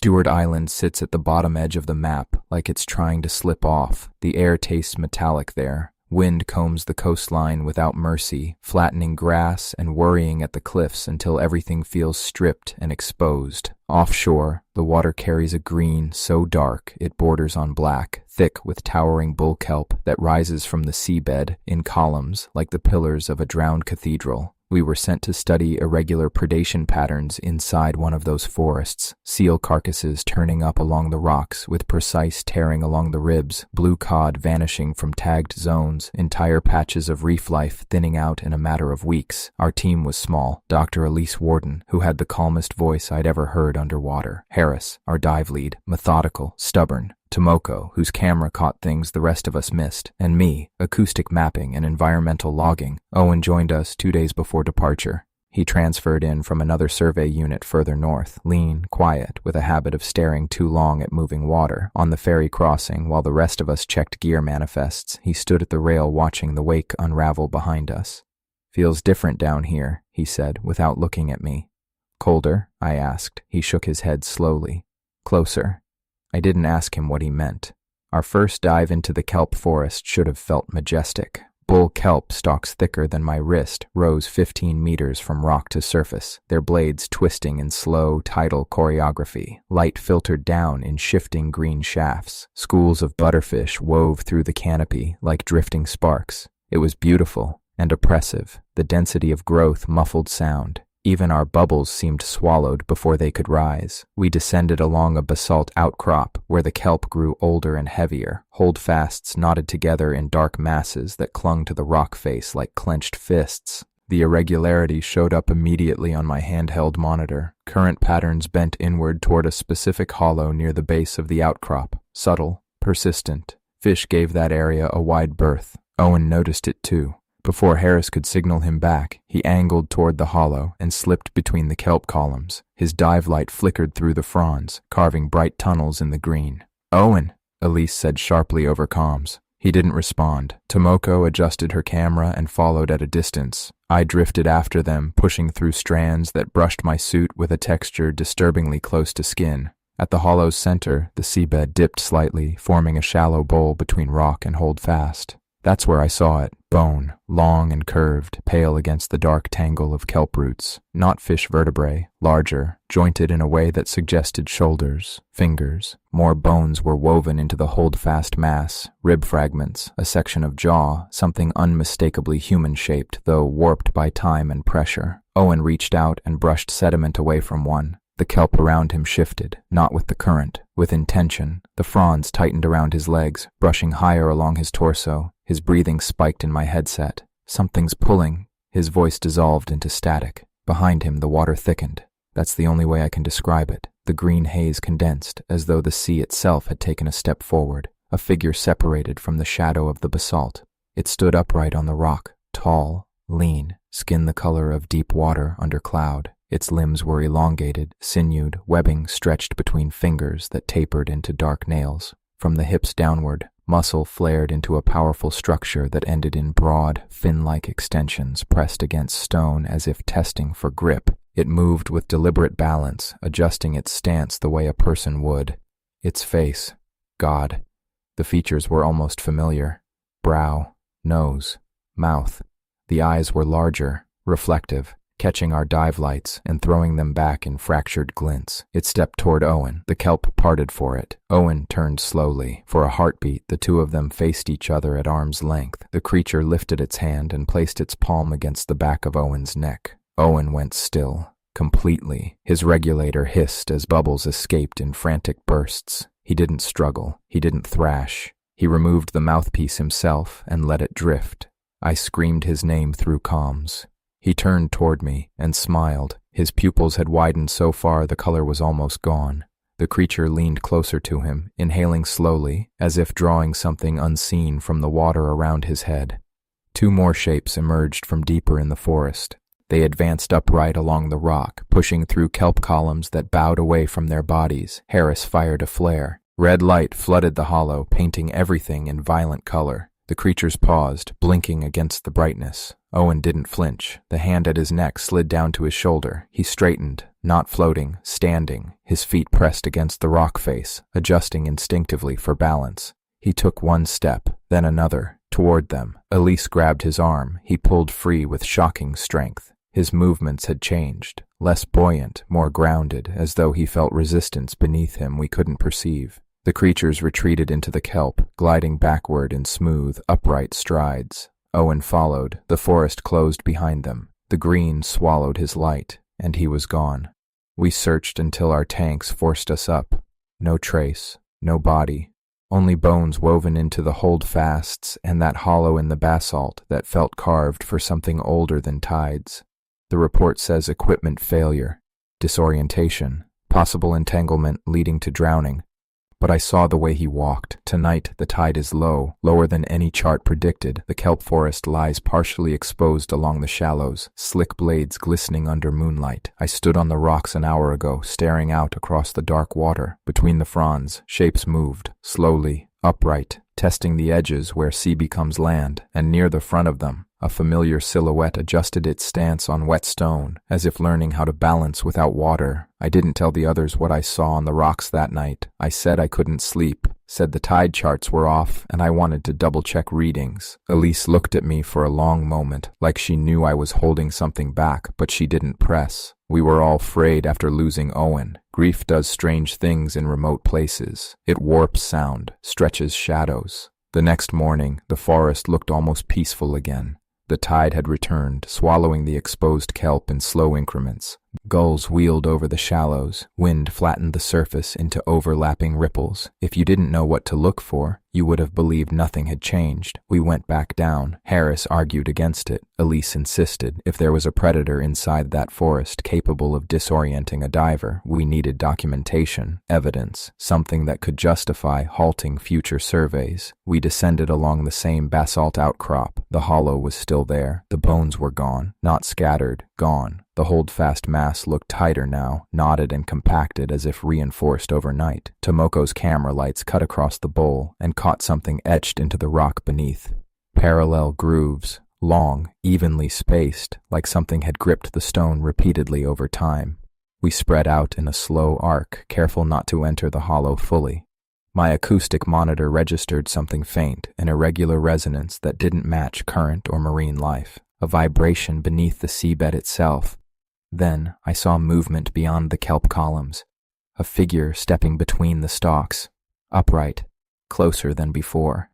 Stewart Island sits at the bottom edge of the map, like it's trying to slip off. The air tastes metallic there. Wind combs the coastline without mercy, flattening grass and worrying at the cliffs until everything feels stripped and exposed. Offshore, the water carries a green so dark it borders on black, thick with towering bull kelp that rises from the seabed in columns like the pillars of a drowned cathedral. We were sent to study irregular predation patterns inside one of those forests, seal carcasses turning up along the rocks with precise tearing along the ribs, blue cod vanishing from tagged zones, entire patches of reef life thinning out in a matter of weeks. Our team was small. Dr. Elise Warden, who had the calmest voice I'd ever heard underwater. Harris, our dive lead, methodical, stubborn. Tomoko, whose camera caught things the rest of us missed, and me, acoustic mapping and environmental logging. Owen joined us 2 days before departure. He transferred in from another survey unit further north, lean, quiet, with a habit of staring too long at moving water. On the ferry crossing, while the rest of us checked gear manifests, he stood at the rail watching the wake unravel behind us. "Feels different down here," he said, without looking at me. "Colder?" I asked. He shook his head slowly. "Closer." I didn't ask him what he meant. Our first dive into the kelp forest should have felt majestic. Bull kelp stalks thicker than my wrist rose 15 meters from rock to surface, their blades twisting in slow, tidal choreography. Light filtered down in shifting green shafts. Schools of butterfish wove through the canopy like drifting sparks. It was beautiful and oppressive, the density of growth muffled sound. Even our bubbles seemed swallowed before they could rise. We descended along a basalt outcrop where the kelp grew older and heavier, holdfasts knotted together in dark masses that clung to the rock face like clenched fists. The irregularity showed up immediately on my handheld monitor. Current patterns bent inward toward a specific hollow near the base of the outcrop. Subtle, persistent. Fish gave that area a wide berth. Owen noticed it too. Before Harris could signal him back, he angled toward the hollow and slipped between the kelp columns. His dive light flickered through the fronds, carving bright tunnels in the green. "Owen," Elise said sharply over comms. He didn't respond. Tomoko adjusted her camera and followed at a distance. I drifted after them, pushing through strands that brushed my suit with a texture disturbingly close to skin. At the hollow's center, the seabed dipped slightly, forming a shallow bowl between rock and holdfast. That's where I saw it, bone, long and curved, pale against the dark tangle of kelp roots. Not fish vertebrae, larger, jointed in a way that suggested shoulders, fingers. More bones were woven into the holdfast mass, rib fragments, a section of jaw, something unmistakably human-shaped, though warped by time and pressure. Owen reached out and brushed sediment away from one. The kelp around him shifted, not with the current, with intention. The fronds tightened around his legs, brushing higher along his torso. His breathing spiked in my headset. "Something's pulling." His voice dissolved into static. Behind him, the water thickened. That's the only way I can describe it. The green haze condensed, as though the sea itself had taken a step forward. A figure separated from the shadow of the basalt. It stood upright on the rock, tall, lean, skin the color of deep water under cloud. Its limbs were elongated, sinewed, webbing stretched between fingers that tapered into dark nails. From the hips downward, muscle flared into a powerful structure that ended in broad, fin-like extensions pressed against stone as if testing for grip. It moved with deliberate balance, adjusting its stance the way a person would. Its face. God. The features were almost familiar. Brow, nose, mouth. The eyes were larger, reflective, catching our dive lights and throwing them back in fractured glints. It stepped toward Owen. The kelp parted for it. Owen turned slowly. For a heartbeat, the two of them faced each other at arm's length. The creature lifted its hand and placed its palm against the back of Owen's neck. Owen went still, completely. His regulator hissed as bubbles escaped in frantic bursts. He didn't struggle. He didn't thrash. He removed the mouthpiece himself and let it drift. I screamed his name through comms. He turned toward me and smiled. His pupils had widened so far the color was almost gone. The creature leaned closer to him, inhaling slowly, as if drawing something unseen from the water around his head. Two more shapes emerged from deeper in the forest. They advanced upright along the rock, pushing through kelp columns that bowed away from their bodies. Harris fired a flare. Red light flooded the hollow, painting everything in violent color. The creatures paused, blinking against the brightness. Owen didn't flinch. The hand at his neck slid down to his shoulder. He straightened, not floating, standing, his feet pressed against the rock face, adjusting instinctively for balance. He took one step, then another, toward them. Elise grabbed his arm. He pulled free with shocking strength. His movements had changed, less buoyant, more grounded, as though he felt resistance beneath him we couldn't perceive. The creatures retreated into the kelp, gliding backward in smooth, upright strides. Owen followed. The forest closed behind them. The green swallowed his light, and he was gone. We searched until our tanks forced us up. No trace, no body, only bones woven into the holdfasts and that hollow in the basalt that felt carved for something older than tides. The report says equipment failure, disorientation, possible entanglement leading to drowning. But I saw the way he walked. Tonight, the tide is low, lower than any chart predicted. The kelp forest lies partially exposed along the shallows, slick blades glistening under moonlight. I stood on the rocks an hour ago, staring out across the dark water. Between the fronds, shapes moved, slowly, upright, testing the edges where sea becomes land, and near the front of them, a familiar silhouette adjusted its stance on wet stone, as if learning how to balance without water. I didn't tell the others what I saw on the rocks that night. I said I couldn't sleep, said the tide charts were off, and I wanted to double-check readings. Elise looked at me for a long moment, like she knew I was holding something back, but she didn't press. We were all frayed after losing Owen. Grief does strange things in remote places. It warps sound, stretches shadows. The next morning, the forest looked almost peaceful again. The tide had returned, swallowing the exposed kelp in slow increments. Gulls wheeled over the shallows. Wind flattened the surface into overlapping ripples. If you didn't know what to look for, you would have believed nothing had changed. We went back down. Harris argued against it. Elise insisted. If there was a predator inside that forest capable of disorienting a diver, we needed documentation, evidence, something that could justify halting future surveys. We descended along the same basalt outcrop. The hollow was still there. The bones were gone, not scattered, gone. The holdfast mass looked tighter now, knotted and compacted as if reinforced overnight. Tomoko's camera lights cut across the bowl and caught something etched into the rock beneath. Parallel grooves, long, evenly spaced, like something had gripped the stone repeatedly over time. We spread out in a slow arc, careful not to enter the hollow fully. My acoustic monitor registered something faint, an irregular resonance that didn't match current or marine life, a vibration beneath the seabed itself. Then I saw movement beyond the kelp columns, a figure stepping between the stalks, upright, closer than before.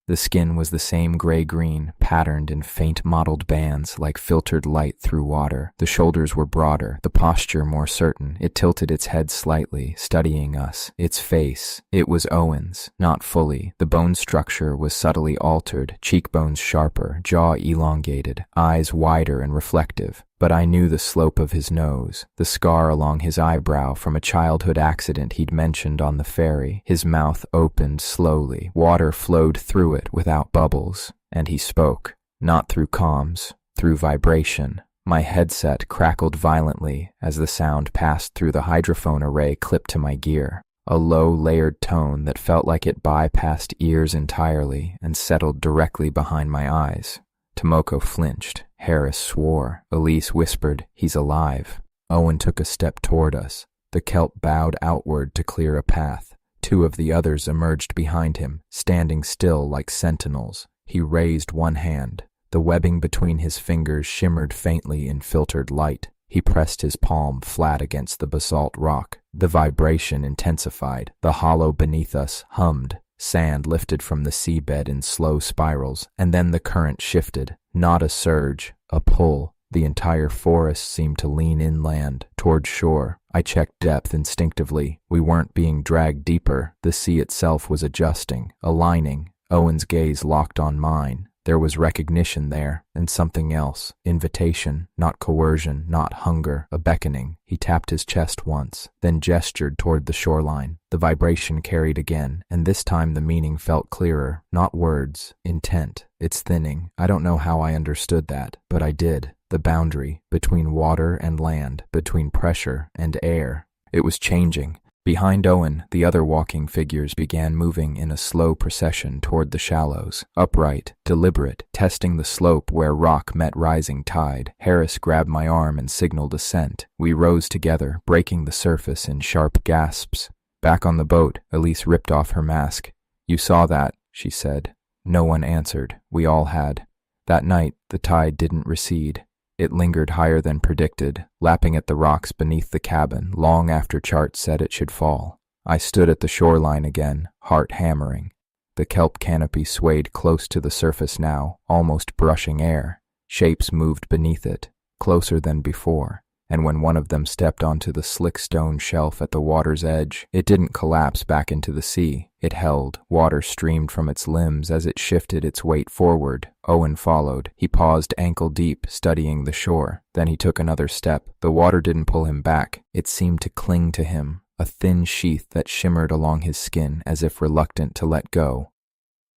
The skin was the same gray-green, patterned in faint mottled bands like filtered light through water. The shoulders were broader, the posture more certain. It tilted its head slightly, studying us. Its face, it was Owen's, not fully. The bone structure was subtly altered, cheekbones sharper, jaw elongated, eyes wider and reflective. But I knew the slope of his nose, the scar along his eyebrow from a childhood accident he'd mentioned on the ferry. His mouth opened slowly. Water flowed through it without bubbles, and he spoke, not through comms, through vibration. My headset crackled violently as the sound passed through the hydrophone array clipped to my gear. A low, layered tone that felt like it bypassed ears entirely and settled directly behind my eyes. Tomoko flinched. Harris swore. Elise whispered, "He's alive." Owen took a step toward us. The kelp bowed outward to clear a path. Two of the others emerged behind him, standing still like sentinels. He raised one hand. The webbing between his fingers shimmered faintly in filtered light. He pressed his palm flat against the basalt rock. The vibration intensified. The hollow beneath us hummed. Sand lifted from the seabed in slow spirals, and then the current shifted. Not a surge, a pull. The entire forest seemed to lean inland, toward shore. I checked depth instinctively. We weren't being dragged deeper. The sea itself was adjusting, aligning. Owen's gaze locked on mine. There was recognition there, and something else. Invitation, not coercion, not hunger, a beckoning. He tapped his chest once, then gestured toward the shoreline. The vibration carried again, and this time the meaning felt clearer. Not words, intent. It's thinning. I don't know how I understood that, but I did. The boundary, between water and land, between pressure and air. It was changing. Behind Owen, the other walking figures began moving in a slow procession toward the shallows, upright, deliberate, testing the slope where rock met rising tide. Harris grabbed my arm and signaled ascent. We rose together, breaking the surface in sharp gasps. Back on the boat, Elise ripped off her mask. "You saw that," she said. No one answered. We all had. That night, the tide didn't recede. It lingered higher than predicted, lapping at the rocks beneath the cabin long after charts said it should fall. I stood at the shoreline again, heart hammering. The kelp canopy swayed close to the surface now, almost brushing air. Shapes moved beneath it, closer than before, and when one of them stepped onto the slick stone shelf at the water's edge, it didn't collapse back into the sea. It held. Water streamed from its limbs as it shifted its weight forward. Owen followed. He paused ankle deep, studying the shore. Then he took another step. The water didn't pull him back. It seemed to cling to him, a thin sheath that shimmered along his skin as if reluctant to let go.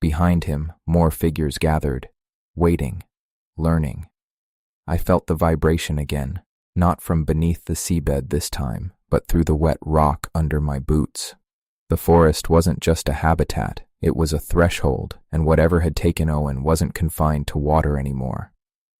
Behind him, more figures gathered, waiting, learning. I felt the vibration again, not from beneath the seabed this time, but through the wet rock under my boots. The forest wasn't just a habitat, it was a threshold, and whatever had taken Owen wasn't confined to water anymore.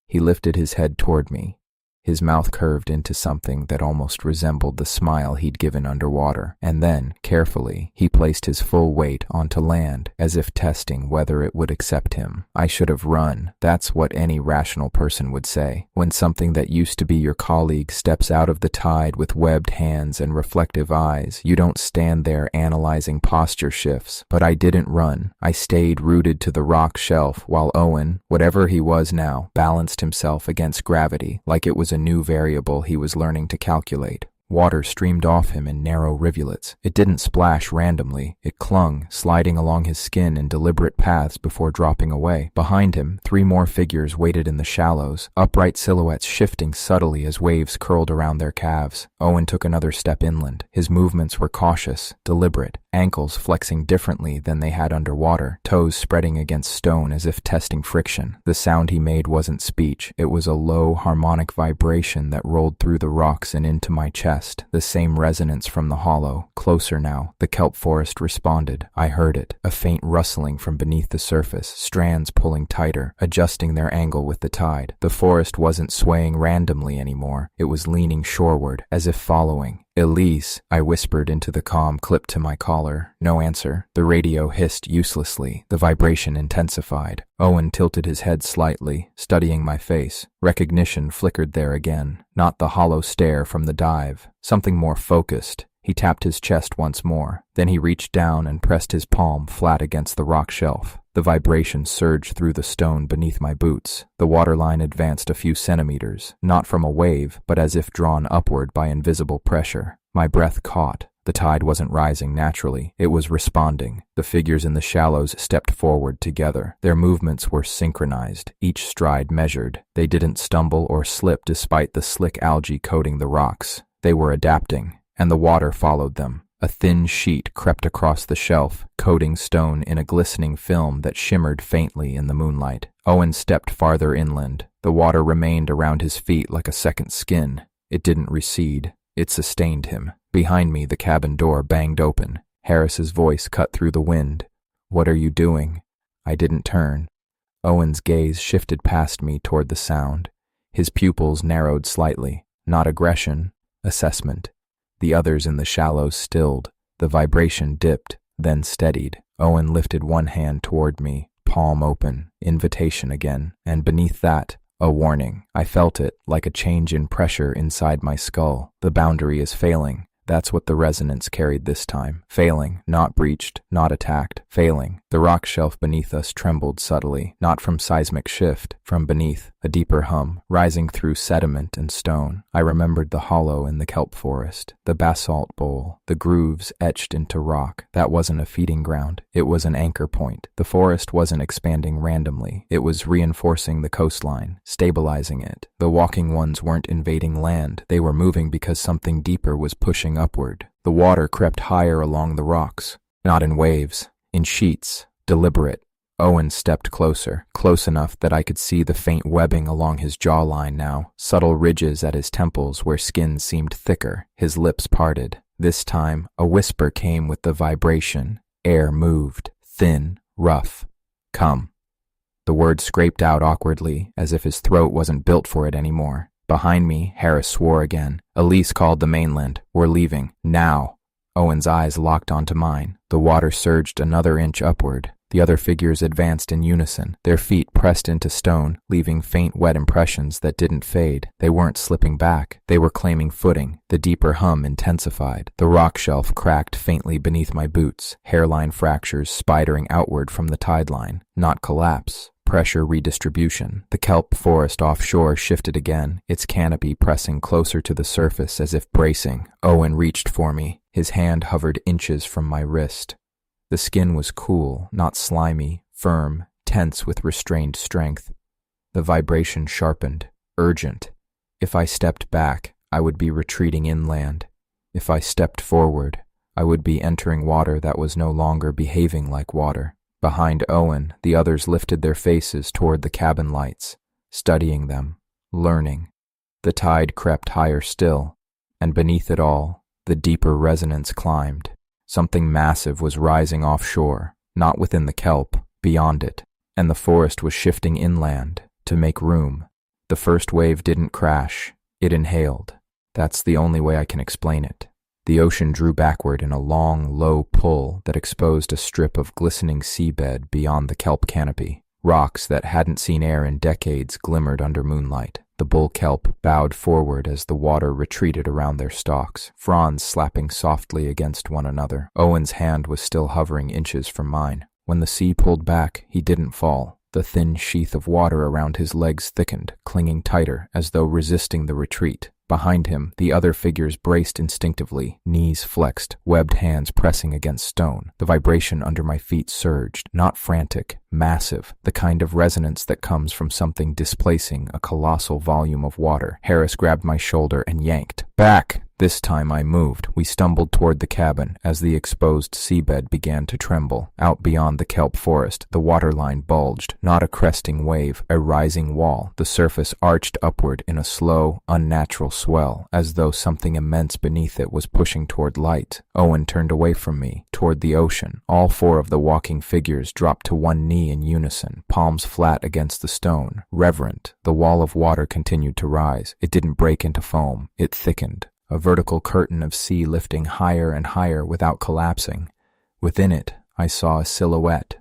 He lifted his head toward me. His mouth curved into something that almost resembled the smile he'd given underwater, and then, carefully, he placed his full weight onto land, as if testing whether it would accept him. I should have run. That's what any rational person would say. When something that used to be your colleague steps out of the tide with webbed hands and reflective eyes, you don't stand there analyzing posture shifts. But I didn't run. I stayed rooted to the rock shelf while Owen, whatever he was now, balanced himself against gravity like it was a new variable he was learning to calculate. Water streamed off him in narrow rivulets. It didn't splash randomly. It clung, sliding along his skin in deliberate paths before dropping away. Behind him, 3 more figures waited in the shallows, upright silhouettes shifting subtly as waves curled around their calves. Owen took another step inland. His movements were cautious, deliberate, ankles flexing differently than they had underwater, toes spreading against stone as if testing friction. The sound he made wasn't speech. It was a low, harmonic vibration that rolled through the rocks and into my chest. The same resonance from the hollow. Closer now, the kelp forest responded. I heard it, a faint rustling from beneath the surface, strands pulling tighter, adjusting their angle with the tide. The forest wasn't swaying randomly anymore. It was leaning shoreward, as if following. "Elise," I whispered into the comm clipped to my collar. No answer. The radio hissed uselessly. The vibration intensified. Owen tilted his head slightly, studying my face. Recognition flickered there again. Not the hollow stare from the dive. Something more focused. He tapped his chest once more. Then he reached down and pressed his palm flat against the rock shelf. The vibration surged through the stone beneath my boots. The waterline advanced a few centimeters, not from a wave, but as if drawn upward by invisible pressure. My breath caught. The tide wasn't rising naturally. It was responding. The figures in the shallows stepped forward together. Their movements were synchronized, each stride measured. They didn't stumble or slip despite the slick algae coating the rocks. They were adapting, and the water followed them. A thin sheet crept across the shelf, coating stone in a glistening film that shimmered faintly in the moonlight. Owen stepped farther inland. The water remained around his feet like a second skin. It didn't recede. It sustained him. Behind me, the cabin door banged open. Harris's voice cut through the wind. "What are you doing?" I didn't turn. Owen's gaze shifted past me toward the sound. His pupils narrowed slightly. Not aggression, assessment. The others in the shallows stilled. The vibration dipped, then steadied. Owen lifted one hand toward me, palm open, invitation again, and beneath that, a warning. I felt it, like a change in pressure inside my skull. The boundary is failing. That's what the resonance carried this time. Failing, not breached, not attacked. Failing. The rock shelf beneath us trembled subtly, not from seismic shift, from beneath, a deeper hum, rising through sediment and stone. I remembered the hollow in the kelp forest, the basalt bowl, the grooves etched into rock. That wasn't a feeding ground. It was an anchor point. The forest wasn't expanding randomly. It was reinforcing the coastline, stabilizing it. The walking ones weren't invading land. They were moving because something deeper was pushing upward. The water crept higher along the rocks, not in waves, in sheets, deliberate. Owen stepped closer, close enough that I could see the faint webbing along his jawline now, subtle ridges at his temples where skin seemed thicker. His lips parted. This time, a whisper came with the vibration. Air moved, thin, rough. Come. The word scraped out awkwardly, as if his throat wasn't built for it anymore. Behind me, Harris swore again. Elise called the mainland. We're leaving. Now. Owen's eyes locked onto mine. The water surged another inch upward. The other figures advanced in unison, their feet pressed into stone, leaving faint wet impressions that didn't fade. They weren't slipping back. They were claiming footing. The deeper hum intensified. The rock shelf cracked faintly beneath my boots, hairline fractures spidering outward from the tide line. Not collapse. Pressure redistribution. The kelp forest offshore shifted again, its canopy pressing closer to the surface as if bracing. Owen reached for me. His hand hovered inches from my wrist. The skin was cool, not slimy, firm, tense with restrained strength. The vibration sharpened, urgent. If I stepped back, I would be retreating inland. If I stepped forward, I would be entering water that was no longer behaving like water. Behind Owen, the others lifted their faces toward the cabin lights, studying them, learning. The tide crept higher still, and beneath it all, the deeper resonance climbed. Something massive was rising offshore, not within the kelp, beyond it, and the forest was shifting inland to make room. The first wave didn't crash, it inhaled. That's the only way I can explain it. The ocean drew backward in a long, low pull that exposed a strip of glistening seabed beyond the kelp canopy. Rocks that hadn't seen air in decades glimmered under moonlight. The bull kelp bowed forward as the water retreated around their stalks, fronds slapping softly against one another. Owen's hand was still hovering inches from mine. When the sea pulled back, he didn't fall. The thin sheath of water around his legs thickened, clinging tighter, as though resisting the retreat. Behind him, the other figures braced instinctively, knees flexed, webbed hands pressing against stone. The vibration under my feet surged, not frantic, massive, the kind of resonance that comes from something displacing a colossal volume of water. Harris grabbed my shoulder and yanked. Back! This time I moved. We stumbled toward the cabin as the exposed seabed began to tremble. Out beyond the kelp forest, the waterline bulged, not a cresting wave, a rising wall. The surface arched upward in a slow, unnatural swell, as though something immense beneath it was pushing toward light. Owen turned away from me, toward the ocean. All four of the walking figures dropped to one knee in unison, palms flat against the stone. Reverent, the wall of water continued to rise. It didn't break into foam. It thickened. A vertical curtain of sea lifting higher and higher without collapsing. Within it, I saw a silhouette,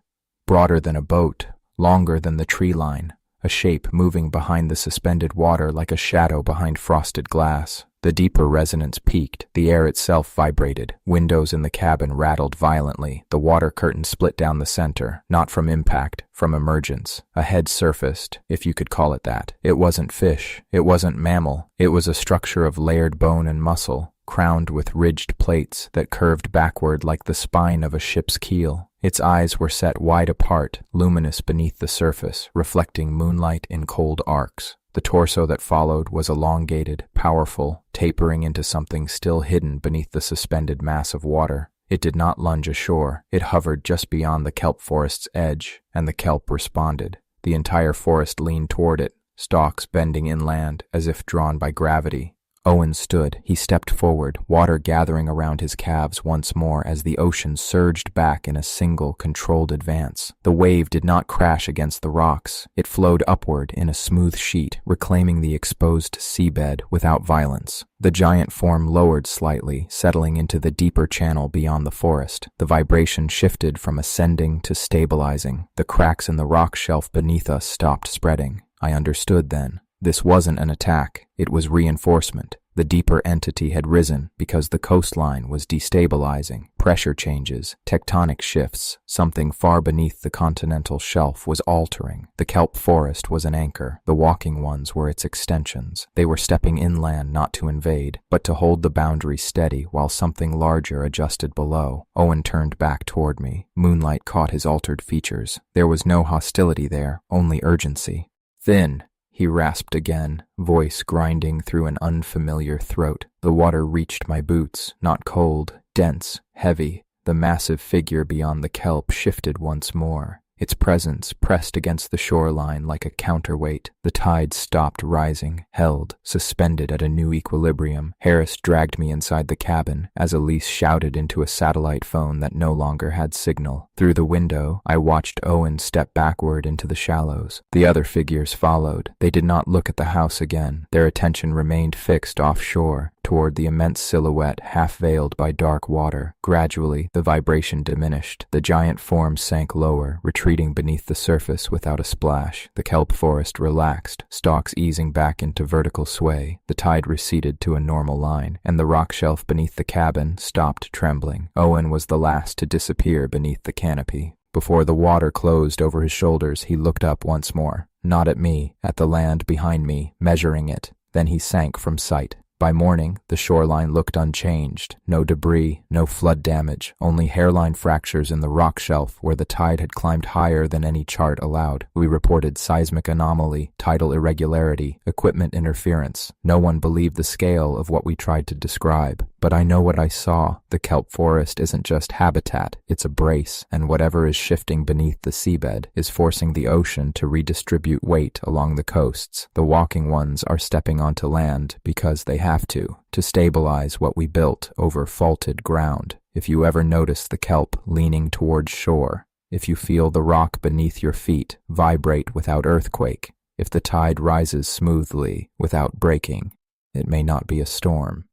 broader than a boat, longer than the tree line, a shape moving behind the suspended water like a shadow behind frosted glass. The deeper resonance peaked. The air itself vibrated. Windows in the cabin rattled violently. The water curtain split down the center, not from impact, from emergence. A head surfaced, if you could call it that. It wasn't fish. It wasn't mammal. It was a structure of layered bone and muscle, crowned with ridged plates that curved backward like the spine of a ship's keel. Its eyes were set wide apart, luminous beneath the surface, reflecting moonlight in cold arcs. The torso that followed was elongated, powerful, tapering into something still hidden beneath the suspended mass of water. It did not lunge ashore. It hovered just beyond the kelp forest's edge, and the kelp responded. The entire forest leaned toward it, stalks bending inland as if drawn by gravity. Owen stood. He stepped forward, water gathering around his calves once more as the ocean surged back in a single, controlled advance. The wave did not crash against the rocks. It flowed upward in a smooth sheet, reclaiming the exposed seabed without violence. The giant form lowered slightly, settling into the deeper channel beyond the forest. The vibration shifted from ascending to stabilizing. The cracks in the rock shelf beneath us stopped spreading. I understood then. This wasn't an attack, it was reinforcement. The deeper entity had risen because the coastline was destabilizing. Pressure changes, tectonic shifts, something far beneath the continental shelf was altering. The kelp forest was an anchor. The walking ones were its extensions. They were stepping inland not to invade, but to hold the boundary steady while something larger adjusted below. Owen turned back toward me. Moonlight caught his altered features. There was no hostility there, only urgency. Thin, he rasped again, voice grinding through an unfamiliar throat. The water reached my boots, not cold, dense, heavy. The massive figure beyond the kelp shifted once more. its presence pressed against the shoreline like a counterweight. The tide stopped rising, held, suspended at a new equilibrium. Harris dragged me inside the cabin as Elise shouted into a satellite phone that no longer had signal. Through the window, I watched Owen step backward into the shallows. The other figures followed. They did not look at the house again. Their attention remained fixed offshore, toward the immense silhouette half-veiled by dark water. Gradually, the vibration diminished. The giant form sank lower, retreating beneath the surface without a splash. The kelp forest relaxed, stalks easing back into vertical sway. The tide receded to a normal line, and the rock shelf beneath the cabin stopped trembling. Owen was the last to disappear beneath the canopy. Before the water closed over his shoulders, he looked up once more, not at me, at the land behind me, measuring it. Then he sank from sight. By morning, the shoreline looked unchanged. No debris, no flood damage, only hairline fractures in the rock shelf where the tide had climbed higher than any chart allowed. We reported seismic anomaly, tidal irregularity, equipment interference. No one believed the scale of what we tried to describe. But I know what I saw. The kelp forest isn't just habitat, it's a brace, and whatever is shifting beneath the seabed is forcing the ocean to redistribute weight along the coasts. The walking ones are stepping onto land because they have to stabilize what we built over faulted ground. If you ever notice the kelp leaning towards shore, if you feel the rock beneath your feet vibrate without earthquake, if the tide rises smoothly without breaking, it may not be a storm.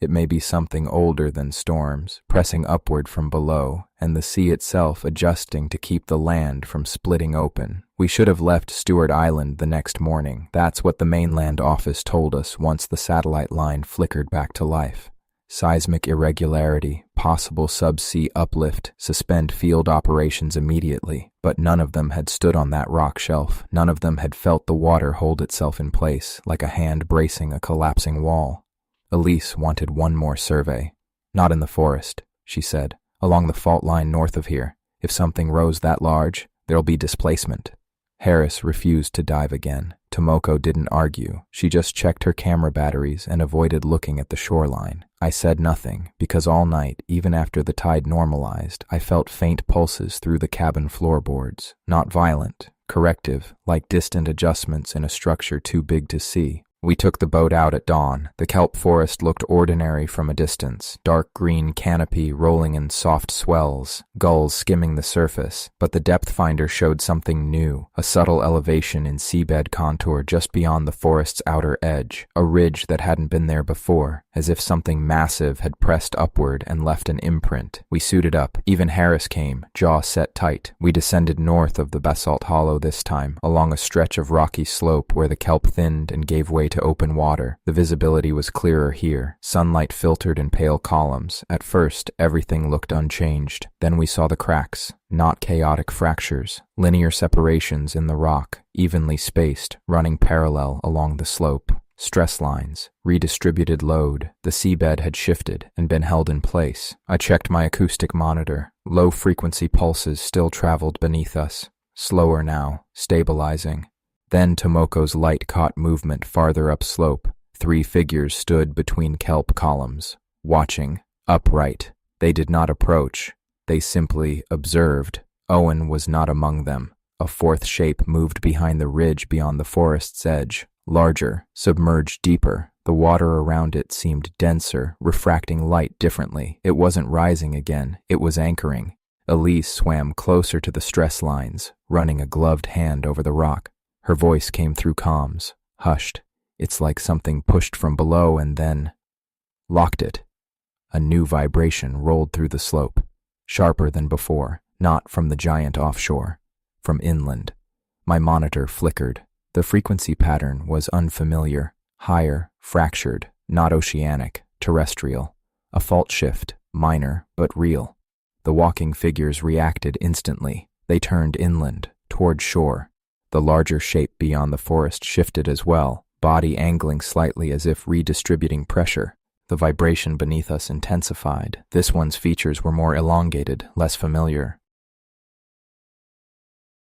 It may be something older than storms, pressing upward from below, and the sea itself adjusting to keep the land from splitting open. We should have left Stewart Island the next morning. That's what the mainland office told us once the satellite line flickered back to life. Seismic irregularity, possible subsea uplift, suspend field operations immediately. But none of them had stood on that rock shelf. None of them had felt the water hold itself in place, like a hand bracing a collapsing wall. Elise wanted one more survey. Not in the forest, she said. Along the fault line north of here. If something rose that large, there'll be displacement. Harris refused to dive again. Tomoko didn't argue. She just checked her camera batteries and avoided looking at the shoreline. I said nothing, because all night, even after the tide normalized, I felt faint pulses through the cabin floorboards. Not violent, corrective, like distant adjustments in a structure too big to see. We took the boat out at dawn. The kelp forest looked ordinary from a distance, dark green canopy rolling in soft swells, gulls skimming the surface, but the depth finder showed something new, a subtle elevation in seabed contour just beyond the forest's outer edge, a ridge that hadn't been there before, as if something massive had pressed upward and left an imprint. We suited up. Even Harris came, jaw set tight. We descended north of the basalt hollow this time, along a stretch of rocky slope where the kelp thinned and gave way to open water. The visibility was clearer here. Sunlight filtered in pale columns. At first, everything looked unchanged. Then we saw the cracks. Not chaotic fractures. Linear separations in the rock, evenly spaced, running parallel along the slope. Stress lines, redistributed load. The seabed had shifted and been held in place. I checked my acoustic monitor. Low-frequency pulses still traveled beneath us. Slower now, stabilizing. Then Tomoko's light caught movement farther upslope. 3 figures stood between kelp columns, watching, upright. They did not approach. They simply observed. Owen was not among them. A 4th shape moved behind the ridge beyond the forest's edge. Larger, submerged deeper. The water around it seemed denser, refracting light differently. It wasn't rising again. It was anchoring. Elise swam closer to the stress lines, running a gloved hand over the rock. Her voice came through comms, hushed. It's like something pushed from below and then locked it. A new vibration rolled through the slope, sharper than before, not from the giant offshore, from inland. My monitor flickered. The frequency pattern was unfamiliar, higher, fractured, not oceanic, terrestrial. A fault shift, minor but real. The walking figures reacted instantly. They turned inland, toward shore. The larger shape beyond the forest shifted as well, body angling slightly as if redistributing pressure. The vibration beneath us intensified. This one's features were more elongated, less familiar.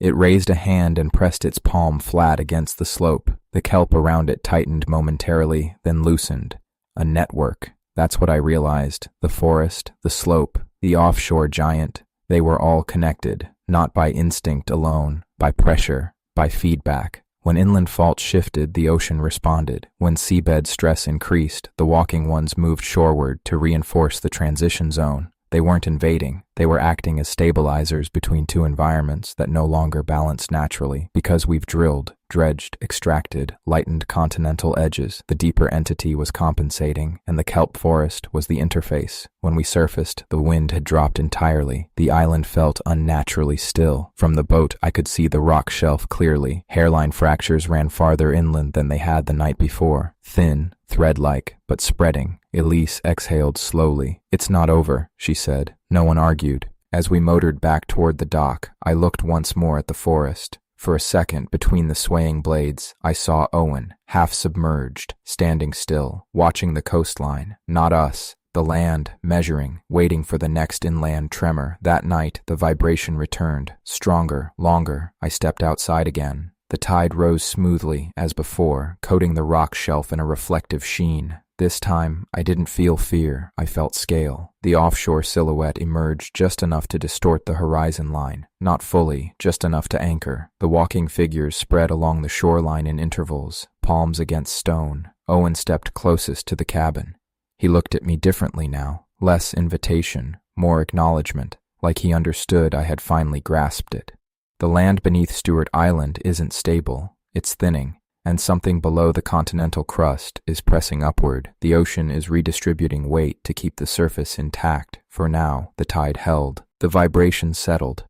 It raised a hand and pressed its palm flat against the slope. The kelp around it tightened momentarily, then loosened. A network. That's what I realized. The forest, the slope, the offshore giant. They were all connected. not by instinct alone, by pressure, by feedback. When inland fault shifted, the ocean responded. When seabed stress increased, the walking ones moved shoreward to reinforce the transition zone. They weren't invading. They were acting as stabilizers between two environments that no longer balanced naturally. Because we've drilled, dredged, extracted, lightened continental edges, the deeper entity was compensating, and the kelp forest was the interface. When we surfaced, the wind had dropped entirely. The island felt unnaturally still. From the boat, I could see the rock shelf clearly. Hairline fractures ran farther inland than they had the night before. Thin, thread-like, but spreading. Elise exhaled slowly. "It's not over," she said. No one argued. As we motored back toward the dock, I looked once more at the forest. For a second, between the swaying blades, I saw Owen, half submerged, standing still, watching the coastline. Not us. The land, measuring, waiting for the next inland tremor. That night, the vibration returned. Stronger, longer. I stepped outside again. The tide rose smoothly, as before, coating the rock shelf in a reflective sheen. This time, I didn't feel fear, I felt scale. The offshore silhouette emerged just enough to distort the horizon line. Not fully, just enough to anchor. The walking figures spread along the shoreline in intervals, palms against stone. Owen stepped closest to the cabin. He looked at me differently now, less invitation, more acknowledgement, like he understood I had finally grasped it. The land beneath Stewart Island isn't stable, it's thinning, and something below the continental crust is pressing upward. The ocean is redistributing weight to keep the surface intact. For now, the tide held. The vibration settled.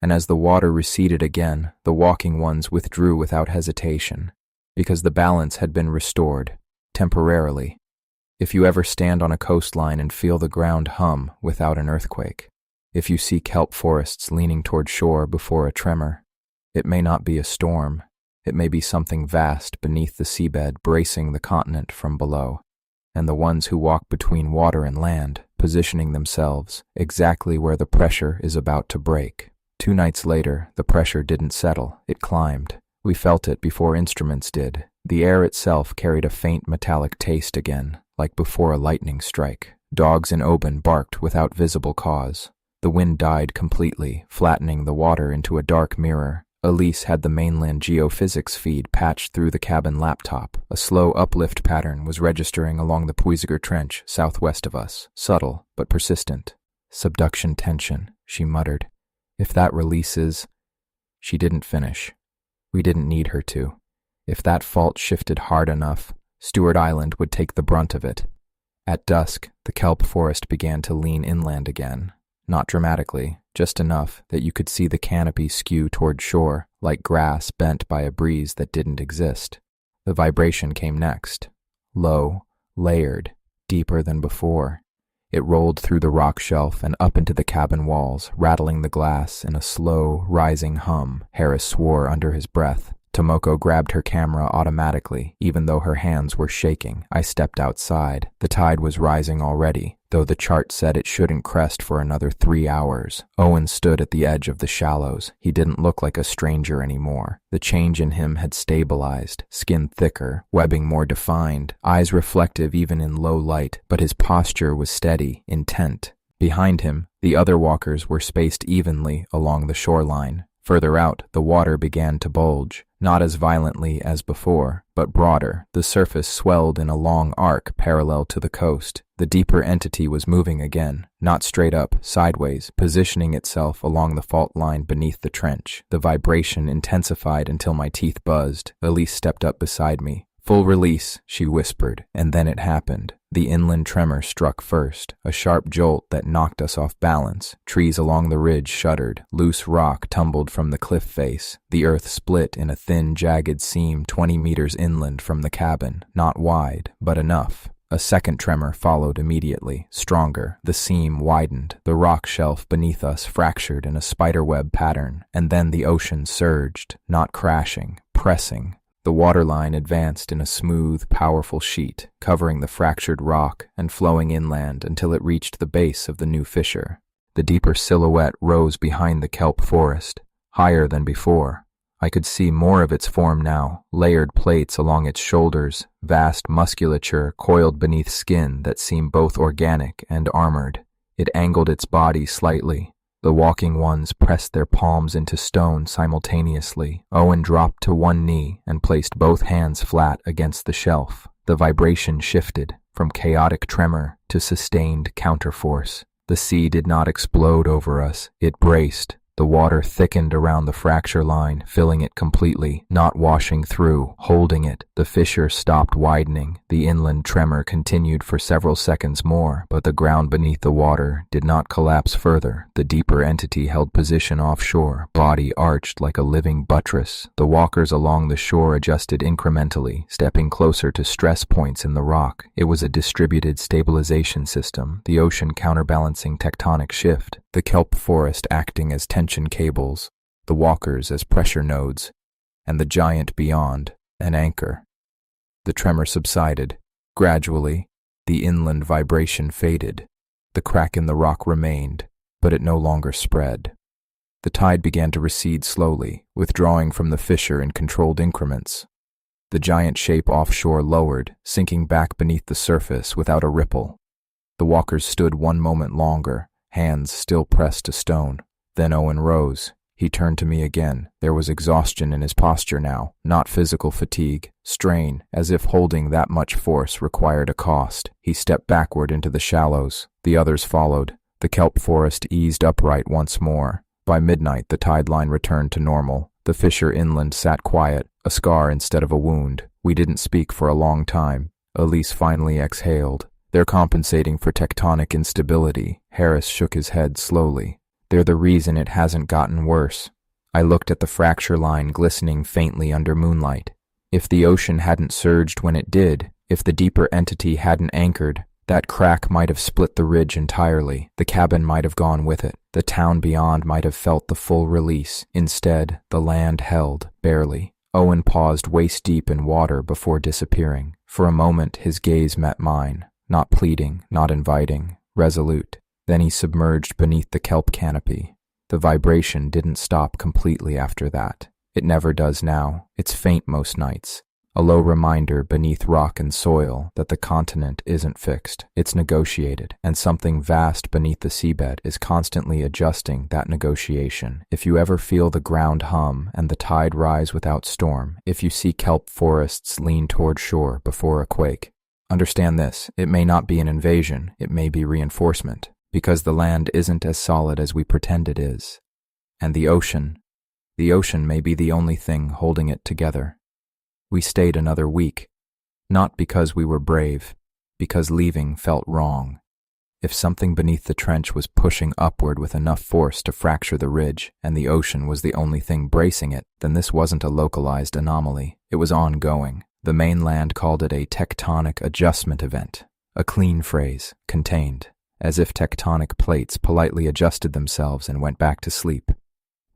And as the water receded again, the walking ones withdrew without hesitation, because the balance had been restored, temporarily. If you ever stand on a coastline and feel the ground hum without an earthquake, if you see kelp forests leaning toward shore before a tremor, it may not be a storm. It may be something vast beneath the seabed bracing the continent from below, and the ones who walk between water and land, positioning themselves exactly where the pressure is about to break. 2 nights later, the pressure didn't settle, it climbed. We felt it before instruments did. The air itself carried a faint metallic taste again, like before a lightning strike. Dogs in Oban barked without visible cause. The wind died completely, flattening the water into a dark mirror. Elise had the mainland geophysics feed patched through the cabin laptop. A slow uplift pattern was registering along the Puisiger Trench southwest of us, subtle but persistent. "Subduction tension," she muttered. "If that releases—" She didn't finish. We didn't need her to. If that fault shifted hard enough, Stewart Island would take the brunt of it. At dusk, the kelp forest began to lean inland again. Not dramatically, just enough that you could see the canopy skew toward shore, like grass bent by a breeze that didn't exist. The vibration came next. Low, layered, deeper than before. It rolled through the rock shelf and up into the cabin walls, rattling the glass in a slow, rising hum. Harris swore under his breath. Tomoko grabbed her camera automatically, even though her hands were shaking. I stepped outside. The tide was rising already, though the chart said it shouldn't crest for another 3 hours. Owen stood at the edge of the shallows. He didn't look like a stranger anymore. The change in him had stabilized, skin thicker, webbing more defined, eyes reflective even in low light, but his posture was steady, intent. Behind him, the other walkers were spaced evenly along the shoreline. Further out, the water began to bulge, not as violently as before, but broader. The surface swelled in a long arc parallel to the coast. The deeper entity was moving again, not straight up, sideways, positioning itself along the fault line beneath the trench. The vibration intensified until my teeth buzzed. Elise stepped up beside me. "Full release," she whispered, and then it happened. The inland tremor struck first, a sharp jolt that knocked us off balance. Trees along the ridge shuddered. Loose rock tumbled from the cliff face. The earth split in a thin, jagged seam 20 meters inland from the cabin, not wide, but enough. A second tremor followed immediately, stronger. The seam widened. The rock shelf beneath us fractured in a spiderweb pattern, and then the ocean surged, not crashing, pressing. The waterline advanced in a smooth, powerful sheet, covering the fractured rock and flowing inland until it reached the base of the new fissure. The deeper silhouette rose behind the kelp forest, higher than before. I could see more of its form now, layered plates along its shoulders, vast musculature coiled beneath skin that seemed both organic and armored. It angled its body slightly, The walking ones pressed their palms into stone simultaneously. Owen dropped to one knee and placed both hands flat against the shelf. The vibration shifted from chaotic tremor to sustained counterforce. The sea did not explode over us, it braced. The water thickened around the fracture line, filling it completely, not washing through, holding it. The fissure stopped widening. The inland tremor continued for several seconds more, but the ground beneath the water did not collapse further. The deeper entity held position offshore, body arched like a living buttress. The walkers along the shore adjusted incrementally, stepping closer to stress points in the rock. It was a distributed stabilization system, the ocean counterbalancing tectonic shift. The kelp forest acting as tension cables, the walkers as pressure nodes, and the giant beyond, an anchor. The tremor subsided. Gradually, the inland vibration faded. The crack in the rock remained, but it no longer spread. The tide began to recede slowly, withdrawing from the fissure in controlled increments. The giant shape offshore lowered, sinking back beneath the surface without a ripple. The walkers stood one moment longer, hands still pressed to stone. Then Owen rose. He turned to me again. There was exhaustion in his posture now, not physical fatigue, strain, as if holding that much force required a cost. He stepped backward into the shallows. The others followed. The kelp forest eased upright once more. By midnight, the tide line returned to normal. The fissure inland sat quiet, a scar instead of a wound. We didn't speak for a long time. Elise finally exhaled. They're compensating for tectonic instability. Harris shook his head slowly. They're the reason it hasn't gotten worse. I looked at the fracture line glistening faintly under moonlight. If the ocean hadn't surged when it did, if the deeper entity hadn't anchored, that crack might have split the ridge entirely. The cabin might have gone with it. The town beyond might have felt the full release. Instead, the land held, barely. Owen paused waist-deep in water before disappearing. For a moment, his gaze met mine. Not pleading, not inviting, resolute. Then he submerged beneath the kelp canopy. The vibration didn't stop completely after that. It never does now. It's faint most nights. A low reminder beneath rock and soil that the continent isn't fixed. It's negotiated, and something vast beneath the seabed is constantly adjusting that negotiation. If you ever feel the ground hum and the tide rise without storm, if you see kelp forests lean toward shore before a quake, understand this: it may not be an invasion, it may be reinforcement, because the land isn't as solid as we pretend it is. And the ocean may be the only thing holding it together. We stayed another week, not because we were brave, because leaving felt wrong. If something beneath the trench was pushing upward with enough force to fracture the ridge, and the ocean was the only thing bracing it, then this wasn't a localized anomaly. It was ongoing. The mainland called it a tectonic adjustment event, a clean phrase, contained, as if tectonic plates politely adjusted themselves and went back to sleep.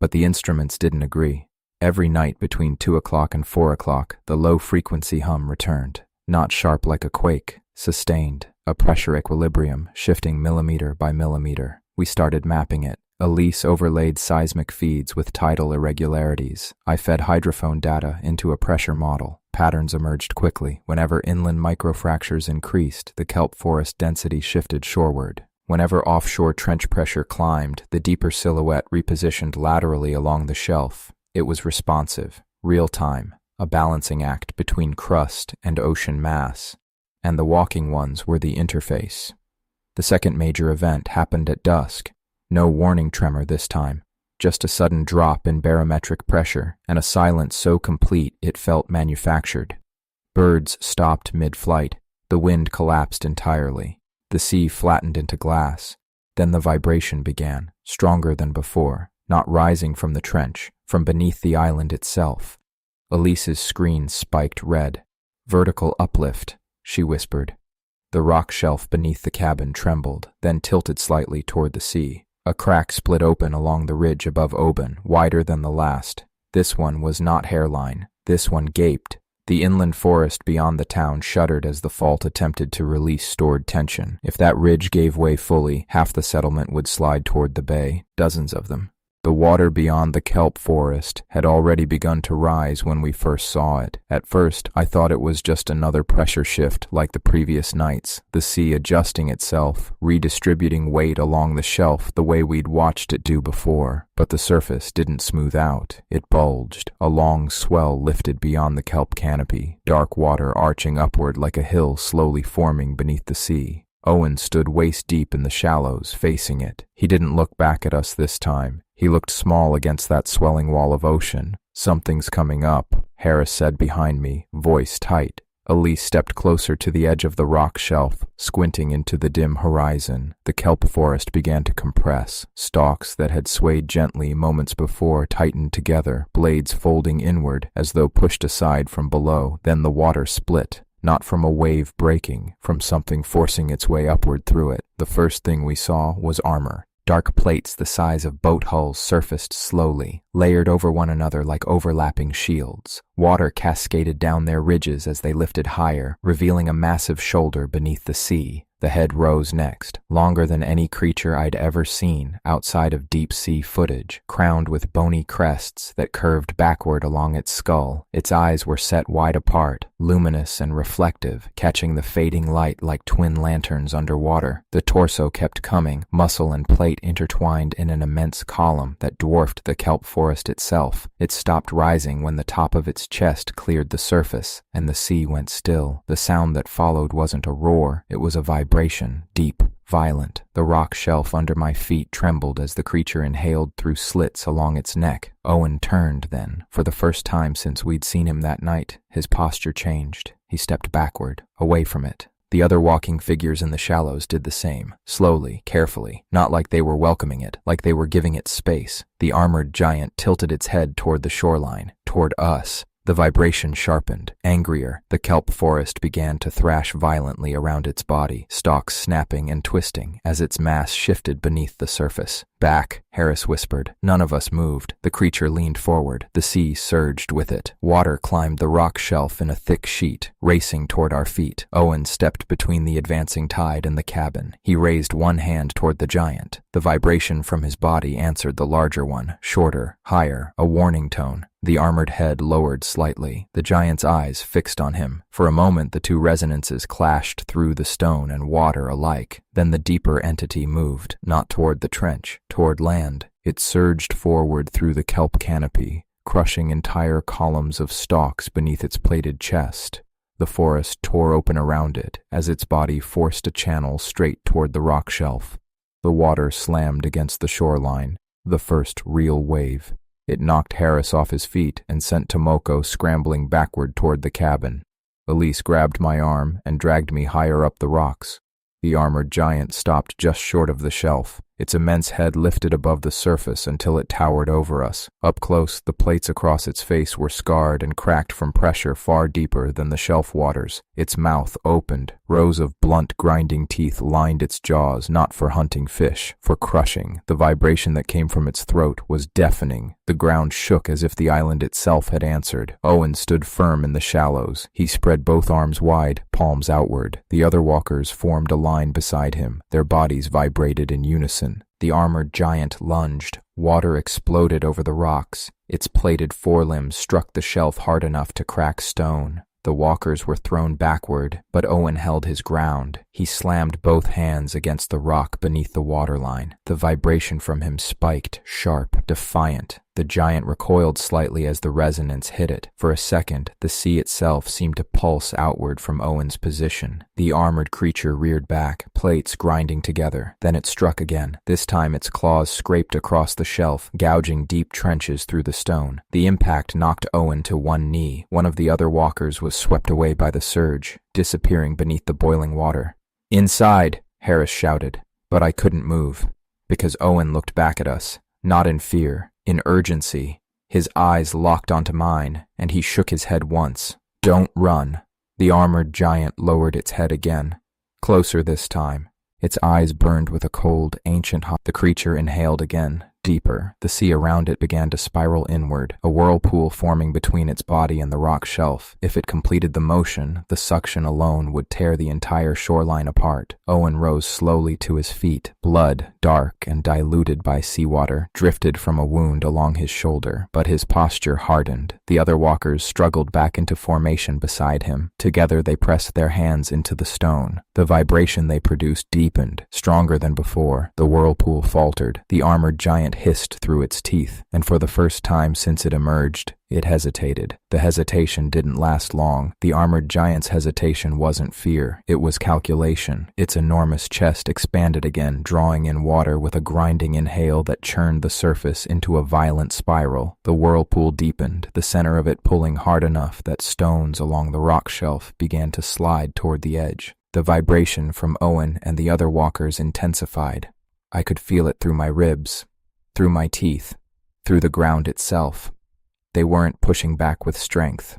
But the instruments didn't agree. Every night between 2 o'clock and 4 o'clock, the low-frequency hum returned, not sharp like a quake, sustained, a pressure equilibrium, shifting millimeter by millimeter. We started mapping it. Elise overlaid seismic feeds with tidal irregularities. I fed hydrophone data into a pressure model. Patterns emerged quickly. Whenever inland microfractures increased, the kelp forest density shifted shoreward. Whenever offshore trench pressure climbed, the deeper silhouette repositioned laterally along the shelf. It was responsive, real-time, a balancing act between crust and ocean mass, and the walking ones were the interface. The second major event happened at dusk. No warning tremor this time, just a sudden drop in barometric pressure, and a silence so complete it felt manufactured. Birds stopped mid-flight. The wind collapsed entirely. The sea flattened into glass. Then the vibration began, stronger than before, not rising from the trench, from beneath the island itself. Elise's screen spiked red. "Vertical uplift," she whispered. The rock shelf beneath the cabin trembled, then tilted slightly toward the sea. A crack split open along the ridge above Oban, wider than the last. This one was not hairline. This one gaped. The inland forest beyond the town shuddered as the fault attempted to release stored tension. If that ridge gave way fully, half the settlement would slide toward the bay, dozens of them. The water beyond the kelp forest had already begun to rise when we first saw it. At first, I thought it was just another pressure shift like the previous nights, the sea adjusting itself, redistributing weight along the shelf the way we'd watched it do before. But the surface didn't smooth out. It bulged. A long swell lifted beyond the kelp canopy, dark water arching upward like a hill slowly forming beneath the sea. Owen stood waist-deep in the shallows, facing it. He didn't look back at us this time. He looked small against that swelling wall of ocean. "Something's coming up," Harris said behind me, voice tight. Elise stepped closer to the edge of the rock shelf, squinting into the dim horizon. The kelp forest began to compress. Stalks that had swayed gently moments before tightened together, blades folding inward as though pushed aside from below. Then the water split. Not from a wave breaking, from something forcing its way upward through it. The first thing we saw was armor. Dark plates the size of boat hulls surfaced slowly, layered over one another like overlapping shields. Water cascaded down their ridges as they lifted higher, revealing a massive shoulder beneath the sea. The head rose next, longer than any creature I'd ever seen outside of deep-sea footage, crowned with bony crests that curved backward along its skull. Its eyes were set wide apart, luminous and reflective, catching the fading light like twin lanterns underwater. The torso kept coming, muscle and plate intertwined in an immense column that dwarfed the kelp forest itself. It stopped rising when the top of its chest cleared the surface, and the sea went still. The sound that followed wasn't a roar, it was a vibration, deep, violent. The rock shelf under my feet trembled as the creature inhaled through slits along its neck. Owen turned then. For the first time since we'd seen him that night, his posture changed. He stepped backward, away from it. The other walking figures in the shallows did the same, slowly, carefully, not like they were welcoming it, like they were giving it space. The armored giant tilted its head toward the shoreline, toward us. The vibration sharpened, angrier. The kelp forest began to thrash violently around its body, stalks snapping and twisting as its mass shifted beneath the surface. "Back," Harris whispered. None of us moved. The creature leaned forward. The sea surged with it. Water climbed the rock shelf in a thick sheet, racing toward our feet. Owen stepped between the advancing tide and the cabin. He raised one hand toward the giant. The vibration from his body answered the larger one, shorter, higher, a warning tone. The armored head lowered slightly, the giant's eyes fixed on him. For a moment the two resonances clashed through the stone and water alike. Then the deeper entity moved, not toward the trench, toward land. It surged forward through the kelp canopy, crushing entire columns of stalks beneath its plated chest. The forest tore open around it as its body forced a channel straight toward the rock shelf. The water slammed against the shoreline, the first real wave. It knocked Harris off his feet and sent Tomoko scrambling backward toward the cabin. Elise grabbed my arm and dragged me higher up the rocks. The armored giant stopped just short of the shelf. Its immense head lifted above the surface until it towered over us. Up close, the plates across its face were scarred and cracked from pressure far deeper than the shelf waters. Its mouth opened. Rows of blunt, grinding teeth lined its jaws, not for hunting fish, for crushing. The vibration that came from its throat was deafening. The ground shook as if the island itself had answered. Owen stood firm in the shallows. He spread both arms wide, palms outward. The other walkers formed a line beside him. Their bodies vibrated in unison. The armored giant lunged. Water exploded over the rocks. Its plated forelimbs struck the shelf hard enough to crack stone. The walkers were thrown backward, but Owen held his ground. He slammed both hands against the rock beneath the waterline. The vibration from him spiked, sharp, defiant. The giant recoiled slightly as the resonance hit it. For a second, the sea itself seemed to pulse outward from Owen's position. The armored creature reared back, plates grinding together. Then it struck again. This time its claws scraped across the shelf, gouging deep trenches through the stone. The impact knocked Owen to one knee. One of the other walkers was swept away by the surge, disappearing beneath the boiling water. "Inside!" Harris shouted. But I couldn't move, because Owen looked back at us, not in fear, in urgency. His eyes locked onto mine, and he shook his head once. "Don't run." The armored giant lowered its head again, closer this time. Its eyes burned with a cold, ancient hot. The creature inhaled again, Deeper, the sea around it began to spiral inward, a whirlpool forming between its body and the rock shelf. If it completed the motion, the suction alone would tear the entire shoreline apart. Owen rose slowly to his feet. Blood, dark and diluted by seawater, drifted from a wound along his shoulder, but his posture hardened. The other walkers struggled back into formation beside him. Together they pressed their hands into the stone. The vibration they produced deepened, stronger than before. The whirlpool faltered. The armored giant hissed through its teeth, and for the first time since it emerged, it hesitated. The hesitation didn't last long. The armored giant's hesitation wasn't fear, it was calculation. Its enormous chest expanded again, drawing in water with a grinding inhale that churned the surface into a violent spiral. The whirlpool deepened, the center of it pulling hard enough that stones along the rock shelf began to slide toward the edge. The vibration from Owen and the other walkers intensified. I could feel it through my ribs, through my teeth, through the ground itself. They weren't pushing back with strength.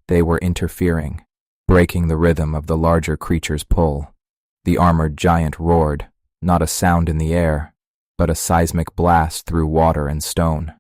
They were interfering, breaking the rhythm of the larger creature's pull. The armored giant roared, not a sound in the air, but a seismic blast through water and stone.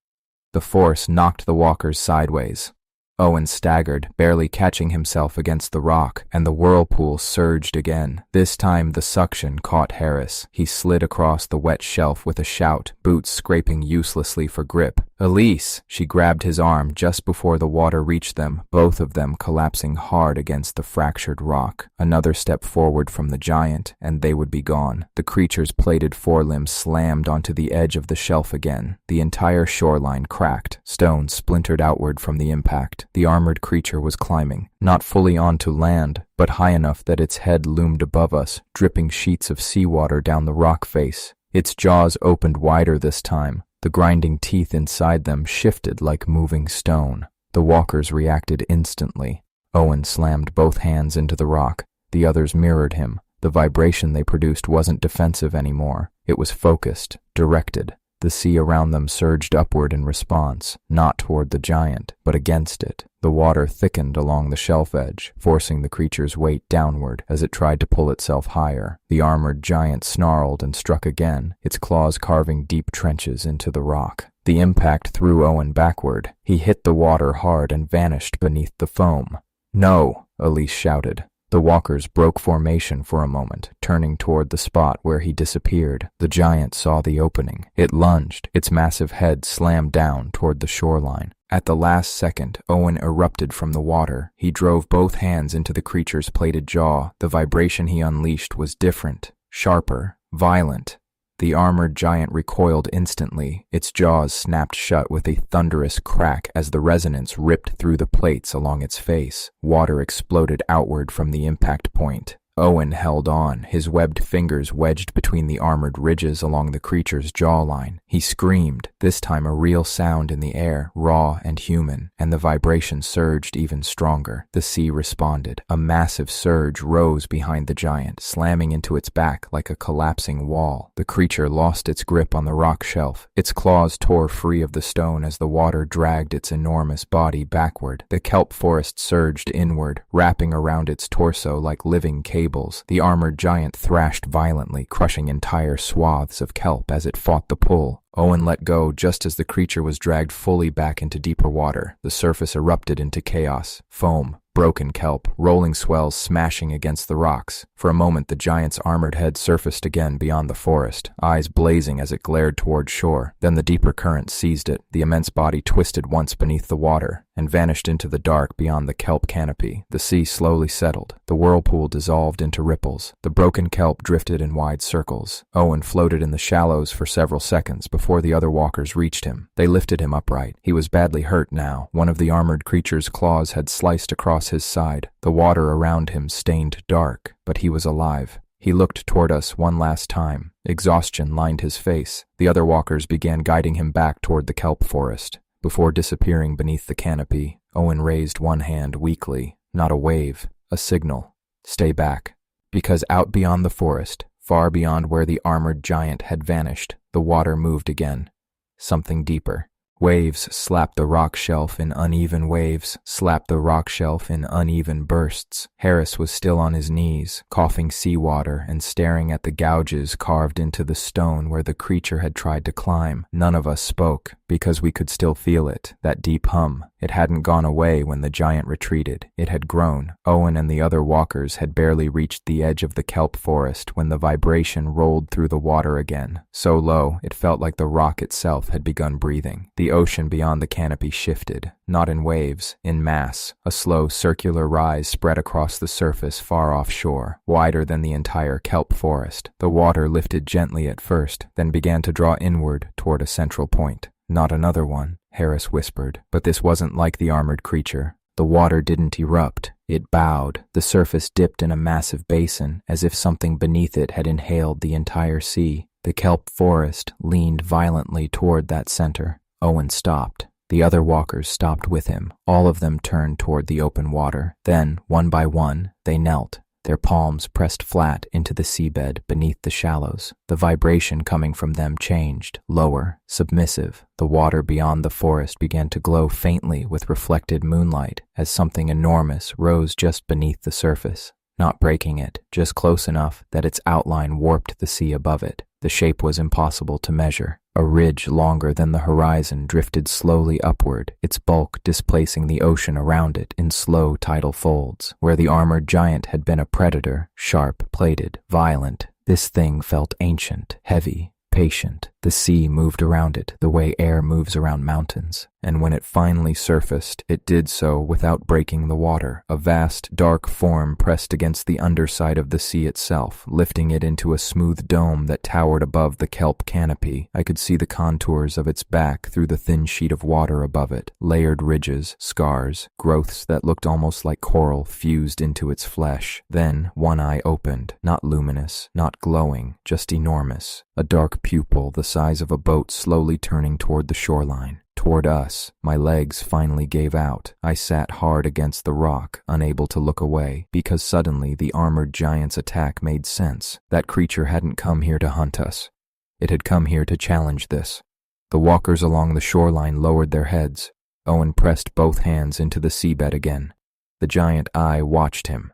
The force knocked the walkers sideways. Owen staggered, barely catching himself against the rock, and the whirlpool surged again. This time the suction caught Harris. He slid across the wet shelf with a shout, boots scraping uselessly for grip. "Elise!" She grabbed his arm just before the water reached them, both of them collapsing hard against the fractured rock. Another step forward from the giant, and they would be gone. The creature's plated forelimbs slammed onto the edge of the shelf again. The entire shoreline cracked. Stone splintered outward from the impact. The armored creature was climbing, not fully onto land, but high enough that its head loomed above us, dripping sheets of seawater down the rock face. Its jaws opened wider this time. The grinding teeth inside them shifted like moving stone. The walkers reacted instantly. Owen slammed both hands into the rock. The others mirrored him. The vibration they produced wasn't defensive anymore. It was focused, directed. The sea around them surged upward in response, not toward the giant, but against it. The water thickened along the shelf edge, forcing the creature's weight downward as it tried to pull itself higher. The armored giant snarled and struck again, its claws carving deep trenches into the rock. The impact threw Owen backward. He hit the water hard and vanished beneath the foam. "No!" Elise shouted. The walkers broke formation for a moment, turning toward the spot where he disappeared. The giant saw the opening. It lunged, its massive head slammed down toward the shoreline. At the last second, Owen erupted from the water. He drove both hands into the creature's plated jaw. The vibration he unleashed was different, sharper, violent. The armored giant recoiled instantly. Its jaws snapped shut with a thunderous crack as the resonance ripped through the plates along its face. Water exploded outward from the impact point. Owen held on, his webbed fingers wedged between the armored ridges along the creature's jawline. He screamed, this time a real sound in the air, raw and human, and the vibration surged even stronger. The sea responded. A massive surge rose behind the giant, slamming into its back like a collapsing wall. The creature lost its grip on the rock shelf. Its claws tore free of the stone as the water dragged its enormous body backward. The kelp forest surged inward, wrapping around its torso like living cables. The armored giant thrashed violently, crushing entire swaths of kelp as it fought the pull. Owen let go just as the creature was dragged fully back into deeper water. The surface erupted into chaos, foam, broken kelp, rolling swells smashing against the rocks. For a moment the giant's armored head surfaced again beyond the forest, eyes blazing as it glared toward shore. Then the deeper current seized it. The immense body twisted once beneath the water and vanished into the dark beyond the kelp canopy. The sea slowly settled. The whirlpool dissolved into ripples. The broken kelp drifted in wide circles. Owen floated in the shallows for several seconds before the other walkers reached him. They lifted him upright. He was badly hurt now. One of the armored creature's claws had sliced across his side. The water around him stained dark, but he was alive. He looked toward us one last time. Exhaustion lined his face. The other walkers began guiding him back toward the kelp forest. Before disappearing beneath the canopy, Owen raised one hand weakly. Not a wave, a signal. Stay back. Because out beyond the forest, far beyond where the armored giant had vanished, the water moved again. Something deeper. Waves slapped the rock shelf in uneven waves, slapped the rock shelf in uneven bursts. Harris was still on his knees, coughing seawater and staring at the gouges carved into the stone where the creature had tried to climb. None of us spoke, because we could still feel it, that deep hum. It hadn't gone away when the giant retreated. It had grown. Owen and the other walkers had barely reached the edge of the kelp forest when the vibration rolled through the water again. So low, it felt like the rock itself had begun breathing. The ocean beyond the canopy shifted, not in waves, in mass. A slow circular rise spread across the surface far offshore, wider than the entire kelp forest. The water lifted gently at first, then began to draw inward toward a central point. Not another one, Harris whispered, but this wasn't like the armored creature. The water didn't erupt. It bowed. The surface dipped in a massive basin, as if something beneath it had inhaled the entire sea. The kelp forest leaned violently toward that center. Owen stopped. The other walkers stopped with him. All of them turned toward the open water. Then, one by one, they knelt, their palms pressed flat into the seabed beneath the shallows. The vibration coming from them changed, lower, submissive. The water beyond the forest began to glow faintly with reflected moonlight as something enormous rose just beneath the surface, not breaking it, just close enough that its outline warped the sea above it. The shape was impossible to measure. A ridge longer than the horizon drifted slowly upward, its bulk displacing the ocean around it in slow tidal folds. Where the armored giant had been a predator, sharp-plated, violent, this thing felt ancient, heavy, patient. The sea moved around it the way air moves around mountains, and when it finally surfaced, it did so without breaking the water. A vast, dark form pressed against the underside of the sea itself, lifting it into a smooth dome that towered above the kelp canopy. I could see the contours of its back through the thin sheet of water above it, layered ridges, scars, growths that looked almost like coral fused into its flesh. Then one eye opened, not luminous, not glowing, just enormous, a dark pupil the size of a boat slowly turning toward the shoreline. Toward us. My legs finally gave out. I sat hard against the rock, unable to look away, because suddenly the armored giant's attack made sense. That creature hadn't come here to hunt us. It had come here to challenge this. The walkers along the shoreline lowered their heads. Owen pressed both hands into the seabed again. The giant eye watched him.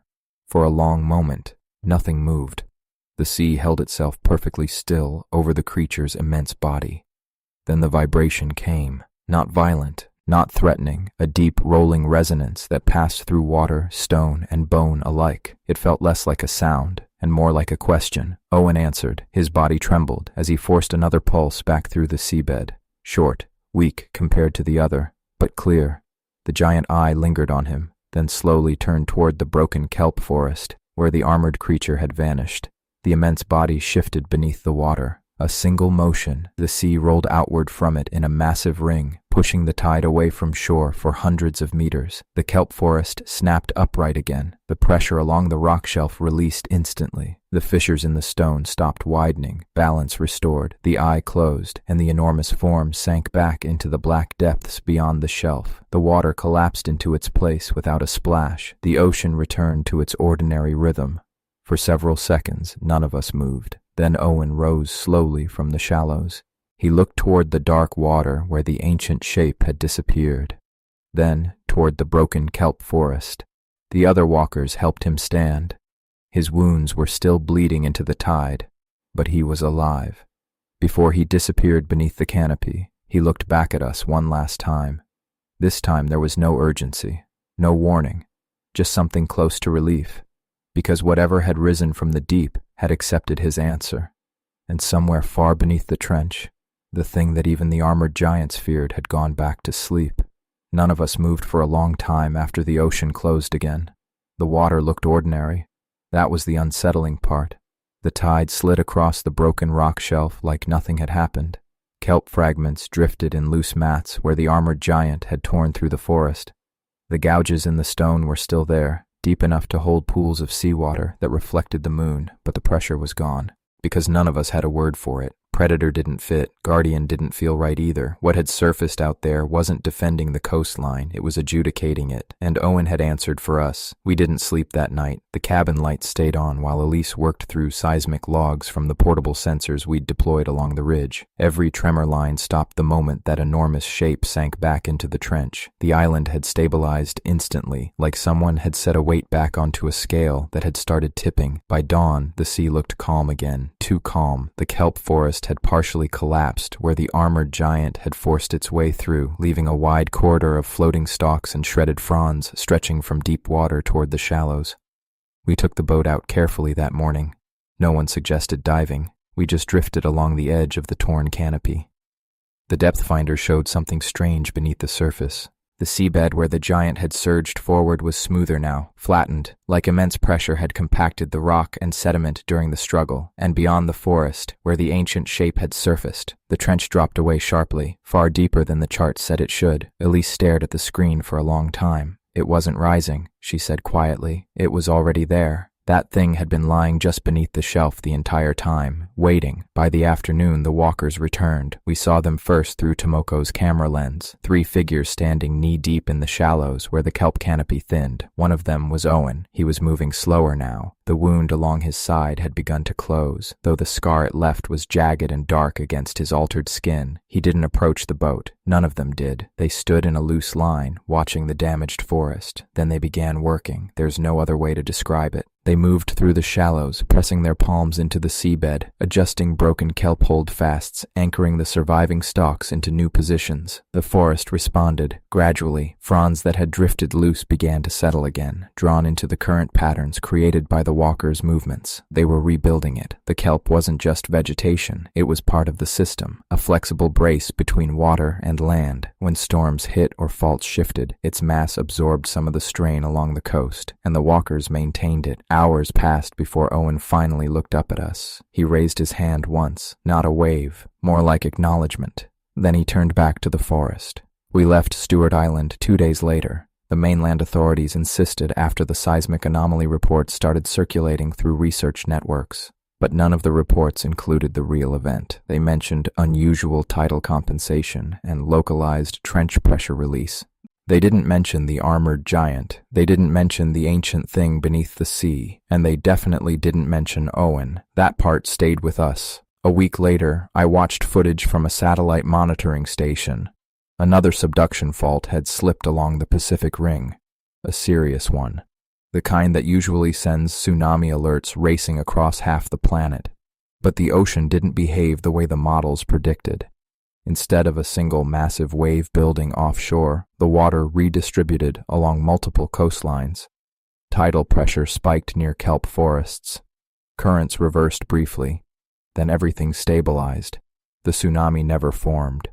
For a long moment, nothing moved. The sea held itself perfectly still over the creature's immense body. Then the vibration came, not violent, not threatening, a deep rolling resonance that passed through water, stone, and bone alike. It felt less like a sound and more like a question. Owen answered. His body trembled as he forced another pulse back through the seabed. Short, weak compared to the other, but clear. The giant eye lingered on him, then slowly turned toward the broken kelp forest, where the armored creature had vanished. The immense body shifted beneath the water. A single motion, the sea rolled outward from it in a massive ring, pushing the tide away from shore for hundreds of meters. The kelp forest snapped upright again. The pressure along the rock shelf released instantly. The fissures in the stone stopped widening, balance restored, the eye closed, and the enormous form sank back into the black depths beyond the shelf. The water collapsed into its place without a splash. The ocean returned to its ordinary rhythm. For several seconds, none of us moved. Then Owen rose slowly from the shallows. He looked toward the dark water where the ancient shape had disappeared. Then toward the broken kelp forest. The other walkers helped him stand. His wounds were still bleeding into the tide, but he was alive. Before he disappeared beneath the canopy, he looked back at us one last time. This time there was no urgency, no warning, just something close to relief. Because whatever had risen from the deep had accepted his answer, and somewhere far beneath the trench, the thing that even the armored giants feared had gone back to sleep. None of us moved for a long time after the ocean closed again. The water looked ordinary. That was the unsettling part. The tide slid across the broken rock shelf like nothing had happened. Kelp fragments drifted in loose mats where the armored giant had torn through the forest. The gouges in the stone were still there, deep enough to hold pools of seawater that reflected the moon, but the pressure was gone. Because none of us had a word for it, Predator didn't fit. Guardian didn't feel right either. What had surfaced out there wasn't defending the coastline, it was adjudicating it. And Owen had answered for us. We didn't sleep that night. The cabin lights stayed on while Elise worked through seismic logs from the portable sensors we'd deployed along the ridge. Every tremor line stopped the moment that enormous shape sank back into the trench. The island had stabilized instantly, like someone had set a weight back onto a scale that had started tipping. By dawn, the sea looked calm again. Too calm. The kelp forest had partially collapsed where the armored giant had forced its way through, leaving a wide corridor of floating stalks and shredded fronds stretching from deep water toward the shallows. We took the boat out carefully that morning. No one suggested diving. We just drifted along the edge of the torn canopy. The depth finder showed something strange beneath the surface. The seabed where the giant had surged forward was smoother now, flattened, like immense pressure had compacted the rock and sediment during the struggle, and beyond the forest, where the ancient shape had surfaced, the trench dropped away sharply, far deeper than the chart said it should. Elise stared at the screen for a long time. It wasn't rising, she said quietly. It was already there. That thing had been lying just beneath the shelf the entire time, waiting. By the afternoon, the walkers returned. We saw them first through Tomoko's camera lens, 3 figures standing knee-deep in the shallows where the kelp canopy thinned. One of them was Owen. He was moving slower now. The wound along his side had begun to close, though the scar it left was jagged and dark against his altered skin. He didn't approach the boat. None of them did. They stood in a loose line, watching the damaged forest. Then they began working. There's no other way to describe it. They moved through the shallows, pressing their palms into the seabed, adjusting broken kelp holdfasts, anchoring the surviving stalks into new positions. The forest responded. Gradually, fronds that had drifted loose began to settle again, drawn into the current patterns created by the walkers' movements. They were rebuilding it. The kelp wasn't just vegetation, it was part of the system, a flexible brace between water and land. When storms hit or faults shifted, its mass absorbed some of the strain along the coast, and the walkers maintained it. Hours passed before Owen finally looked up at us. He raised his hand once, not a wave, more like acknowledgement. Then he turned back to the forest. We left Stewart Island 2 days later. The mainland authorities insisted after the seismic anomaly reports started circulating through research networks. But none of the reports included the real event. They mentioned unusual tidal compensation and localized trench pressure release. They didn't mention the armored giant, they didn't mention the ancient thing beneath the sea, and they definitely didn't mention Owen. That part stayed with us. A week later, I watched footage from a satellite monitoring station. Another subduction fault had slipped along the Pacific Ring, a serious one, the kind that usually sends tsunami alerts racing across half the planet. But the ocean didn't behave the way the models predicted. Instead of a single massive wave building offshore, the water redistributed along multiple coastlines. Tidal pressure spiked near kelp forests. Currents reversed briefly. Then everything stabilized. The tsunami never formed.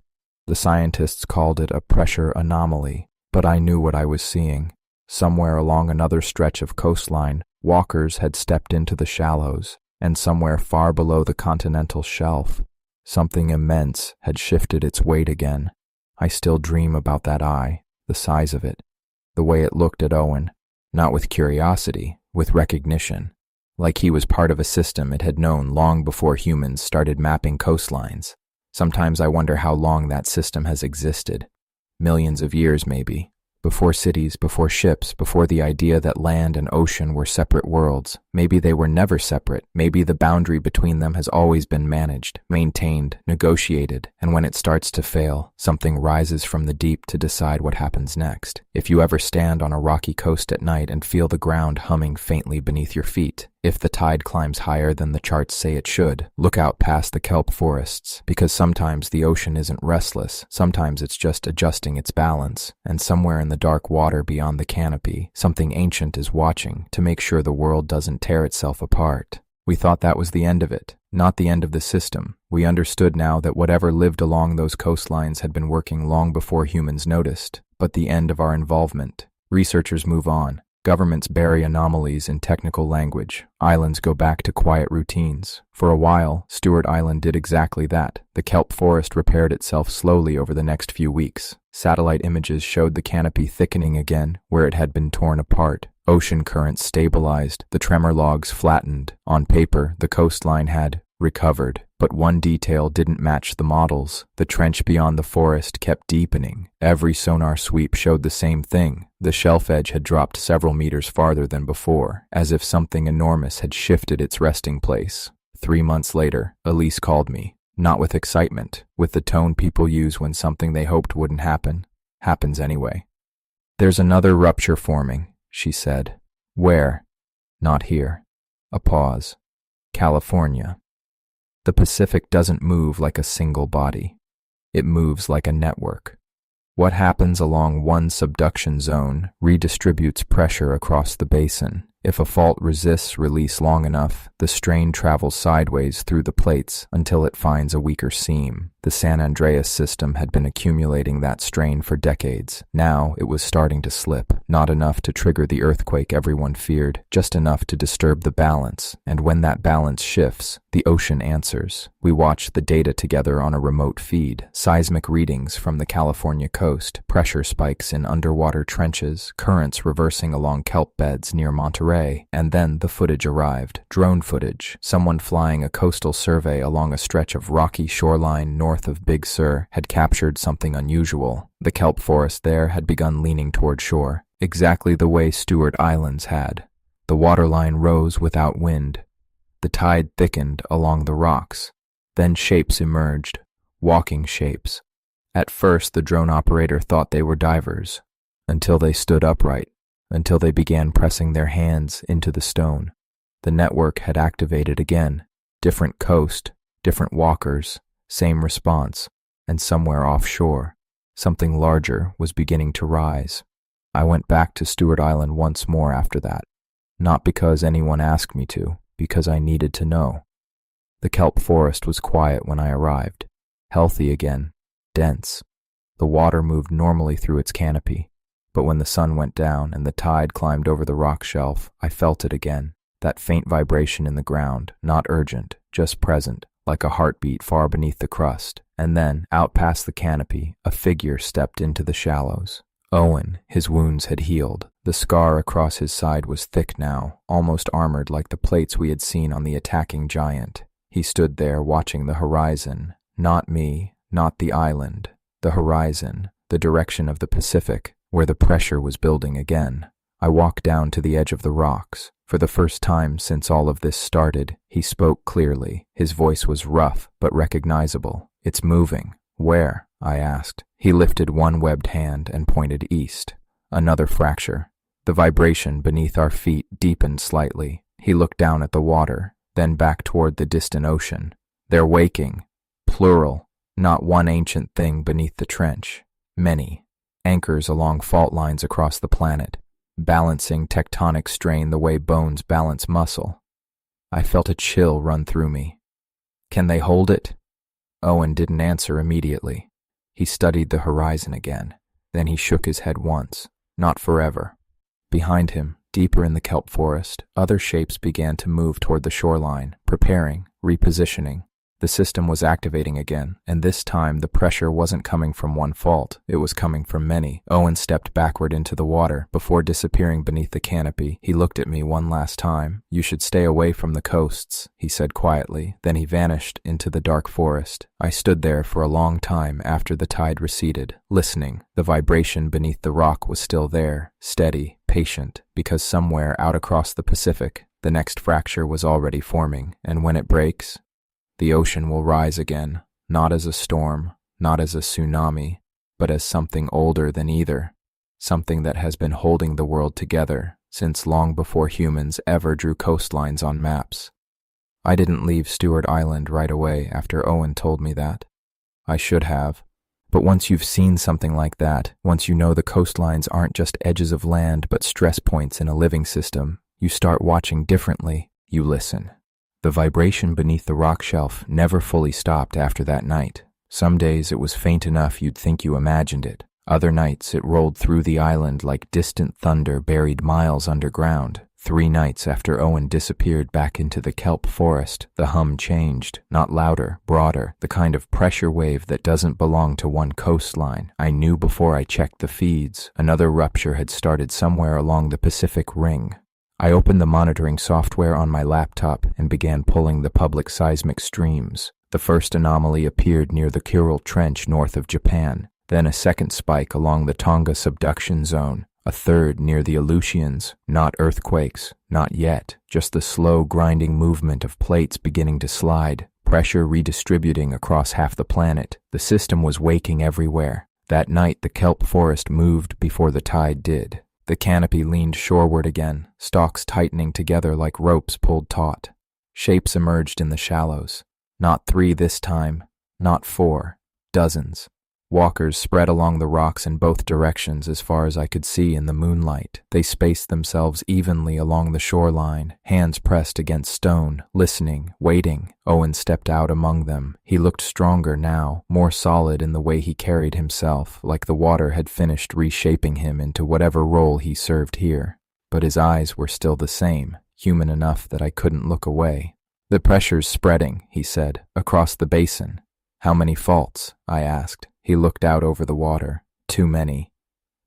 The scientists called it a pressure anomaly, but I knew what I was seeing. Somewhere along another stretch of coastline, walkers had stepped into the shallows, and somewhere far below the continental shelf, something immense had shifted its weight again. I still dream about that eye, the size of it, the way it looked at Owen, not with curiosity, with recognition, like he was part of a system it had known long before humans started mapping coastlines. Sometimes I wonder how long that system has existed. Millions of years, maybe. Before cities, before ships, before the idea that land and ocean were separate worlds. Maybe they were never separate. Maybe the boundary between them has always been managed, maintained, negotiated, and when it starts to fail, something rises from the deep to decide what happens next. If you ever stand on a rocky coast at night and feel the ground humming faintly beneath your feet, if the tide climbs higher than the charts say it should, look out past the kelp forests, because sometimes the ocean isn't restless, sometimes it's just adjusting its balance, and somewhere in the dark water beyond the canopy, something ancient is watching to make sure the world doesn't tear itself apart. We thought that was the end of it, not the end of the system. We understood now that whatever lived along those coastlines had been working long before humans noticed, but the end of our involvement. Researchers move on. Governments bury anomalies in technical language. Islands go back to quiet routines. For a while, Stewart Island did exactly that. The kelp forest repaired itself slowly over the next few weeks. Satellite images showed the canopy thickening again where it had been torn apart. Ocean currents stabilized. The tremor logs flattened. On paper, the coastline had recovered. But one detail didn't match the models. The trench beyond the forest kept deepening. Every sonar sweep showed the same thing. The shelf edge had dropped several meters farther than before, as if something enormous had shifted its resting place. 3 months later, Elise called me. Not with excitement, with the tone people use when something they hoped wouldn't happen happens anyway. "There's another rupture forming," she said. "Where?" "Not here." A pause. "California." The Pacific doesn't move like a single body. It moves like a network. What happens along one subduction zone redistributes pressure across the basin. If a fault resists release long enough, the strain travels sideways through the plates until it finds a weaker seam. The San Andreas system had been accumulating that strain for decades. Now it was starting to slip, not enough to trigger the earthquake everyone feared, just enough to disturb the balance. And when that balance shifts, the ocean answers. We watched the data together on a remote feed, seismic readings from the California coast, pressure spikes in underwater trenches, currents reversing along kelp beds near Monterey, and then the footage arrived. Drone footage. Someone flying a coastal survey along a stretch of rocky shoreline north of Big Sur had captured something unusual. The kelp forest there had begun leaning toward shore, exactly the way Stewart Islands had. The waterline rose without wind. The tide thickened along the rocks. Then shapes emerged, walking shapes. At first, the drone operator thought they were divers, until they stood upright, until they began pressing their hands into the stone. The network had activated again. Different coast, different walkers, same response, and somewhere offshore, something larger was beginning to rise. I went back to Stewart Island once more after that, not because anyone asked me to, because I needed to know. The kelp forest was quiet when I arrived, healthy again, dense. The water moved normally through its canopy, but when the sun went down and the tide climbed over the rock shelf, I felt it again, that faint vibration in the ground, not urgent, just present, like a heartbeat far beneath the crust. And then, out past the canopy, a figure stepped into the shallows. Owen, his wounds had healed. The scar across his side was thick now, almost armored like the plates we had seen on the attacking giant. He stood there watching the horizon. Not me, not the island. The horizon, the direction of the Pacific, where the pressure was building again. I walked down to the edge of the rocks. For the first time since all of this started, he spoke clearly. His voice was rough, but recognizable. "It's moving." "Where?" I asked. He lifted one webbed hand and pointed east. Another fracture. The vibration beneath our feet deepened slightly. He looked down at the water, then back toward the distant ocean. "They're waking." Plural. Not one ancient thing beneath the trench. Many. Anchors along fault lines across the planet, balancing tectonic strain the way bones balance muscle. I felt a chill run through me. "Can they hold it?" Owen didn't answer immediately. He studied the horizon again. Then he shook his head once. "Not forever." Behind him, deeper in the kelp forest, other shapes began to move toward the shoreline, preparing, repositioning. The system was activating again, and this time the pressure wasn't coming from one fault, it was coming from many. Owen stepped backward into the water. Before disappearing beneath the canopy, he looked at me one last time. "You should stay away from the coasts," he said quietly. Then he vanished into the dark forest. I stood there for a long time after the tide receded, listening. The vibration beneath the rock was still there, steady, patient, because somewhere out across the Pacific, the next fracture was already forming, and when it breaks, the ocean will rise again, not as a storm, not as a tsunami, but as something older than either, something that has been holding the world together since long before humans ever drew coastlines on maps. I didn't leave Stewart Island right away after Owen told me that. I should have. But once you've seen something like that, once you know the coastlines aren't just edges of land but stress points in a living system, you start watching differently. You listen. The vibration beneath the rock shelf never fully stopped after that night. Some days it was faint enough you'd think you imagined it. Other nights it rolled through the island like distant thunder buried miles underground. 3 nights after Owen disappeared back into the kelp forest, the hum changed, not louder, broader, the kind of pressure wave that doesn't belong to one coastline. I knew before I checked the feeds. Another rupture had started somewhere along the Pacific Ring. I opened the monitoring software on my laptop and began pulling the public seismic streams. The first anomaly appeared near the Kuril Trench north of Japan, then a second spike along the Tonga subduction zone, a third near the Aleutians. Not earthquakes, not yet, just the slow grinding movement of plates beginning to slide, pressure redistributing across half the planet. The system was waking everywhere. That night the kelp forest moved before the tide did. The canopy leaned shoreward again, stalks tightening together like ropes pulled taut. Shapes emerged in the shallows. Not 3 this time, not 4, dozens. Walkers spread along the rocks in both directions as far as I could see in the moonlight. They spaced themselves evenly along the shoreline, hands pressed against stone, listening, waiting. Owen stepped out among them. He looked stronger now, more solid in the way he carried himself, like the water had finished reshaping him into whatever role he served here. But his eyes were still the same, human enough that I couldn't look away. "The pressure's spreading," he said, "across the basin." "How many faults?" I asked. He looked out over the water. "Too many."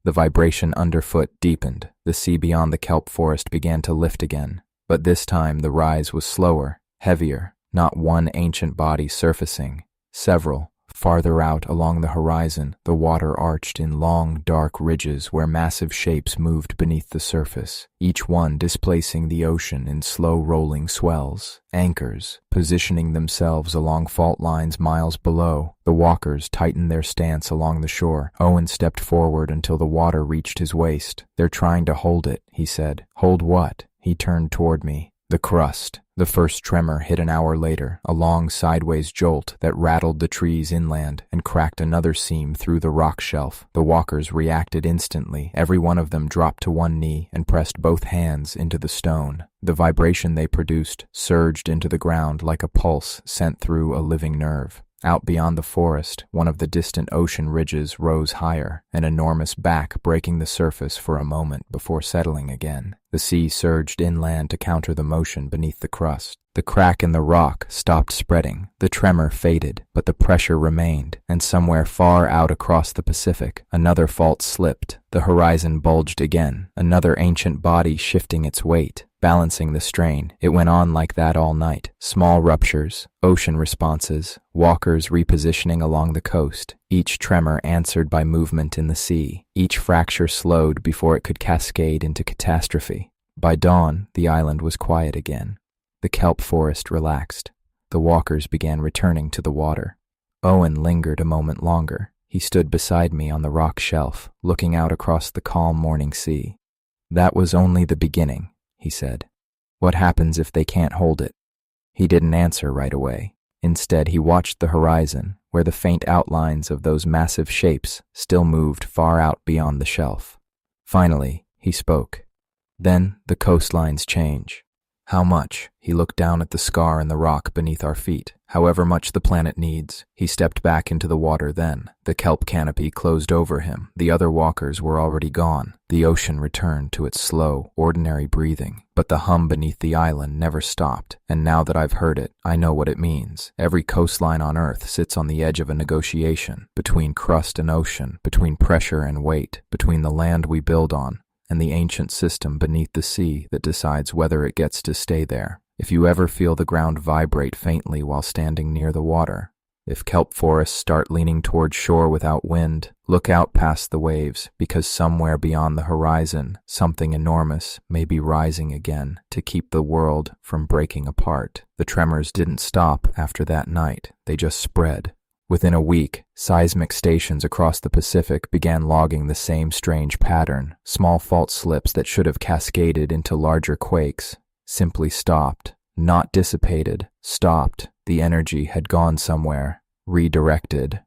The vibration underfoot deepened. The sea beyond the kelp forest began to lift again. But this time the rise was slower, heavier, not one ancient body surfacing. Several. Farther out along the horizon, the water arched in long, dark ridges where massive shapes moved beneath the surface, each one displacing the ocean in slow rolling swells. Anchors, positioning themselves along fault lines miles below. The walkers tightened their stance along the shore. Owen stepped forward until the water reached his waist. "They're trying to hold it," he said. "Hold what?" He turned toward me. "The crust." The first tremor hit an hour later, a long sideways jolt that rattled the trees inland and cracked another seam through the rock shelf. The walkers reacted instantly. Every one of them dropped to one knee and pressed both hands into the stone. The vibration they produced surged into the ground like a pulse sent through a living nerve. Out beyond the forest, one of the distant ocean ridges rose higher, an enormous back breaking the surface for a moment before settling again. The sea surged inland to counter the motion beneath the crust. The crack in the rock stopped spreading. The tremor faded, but the pressure remained, and somewhere far out across the Pacific, another fault slipped. The horizon bulged again, another ancient body shifting its weight, balancing the strain. It went on like that all night. Small ruptures, ocean responses, walkers repositioning along the coast, each tremor answered by movement in the sea, each fracture slowed before it could cascade into catastrophe. By dawn, the island was quiet again. The kelp forest relaxed. The walkers began returning to the water. Owen lingered a moment longer. He stood beside me on the rock shelf, looking out across the calm morning sea. "That was only the beginning," he said. "What happens if they can't hold it?" He didn't answer right away. Instead, he watched the horizon, where the faint outlines of those massive shapes still moved far out beyond the shelf. Finally, he spoke. "Then the coastlines change." "How much?" He looked down at the scar in the rock beneath our feet. "However much the planet needs." He stepped back into the water then. The kelp canopy closed over him. The other walkers were already gone. The ocean returned to its slow, ordinary breathing. But the hum beneath the island never stopped. And now that I've heard it, I know what it means. Every coastline on Earth sits on the edge of a negotiation, between crust and ocean, between pressure and weight, between the land we build on and the ancient system beneath the sea that decides whether it gets to stay there. If you ever feel the ground vibrate faintly while standing near the water, if kelp forests start leaning toward shore without wind, look out past the waves, because somewhere beyond the horizon, something enormous may be rising again to keep the world from breaking apart. The tremors didn't stop after that night. They just spread. Within a week, seismic stations across the Pacific began logging the same strange pattern. Small fault slips that should have cascaded into larger quakes simply stopped. Not dissipated, stopped. The energy had gone somewhere, redirected.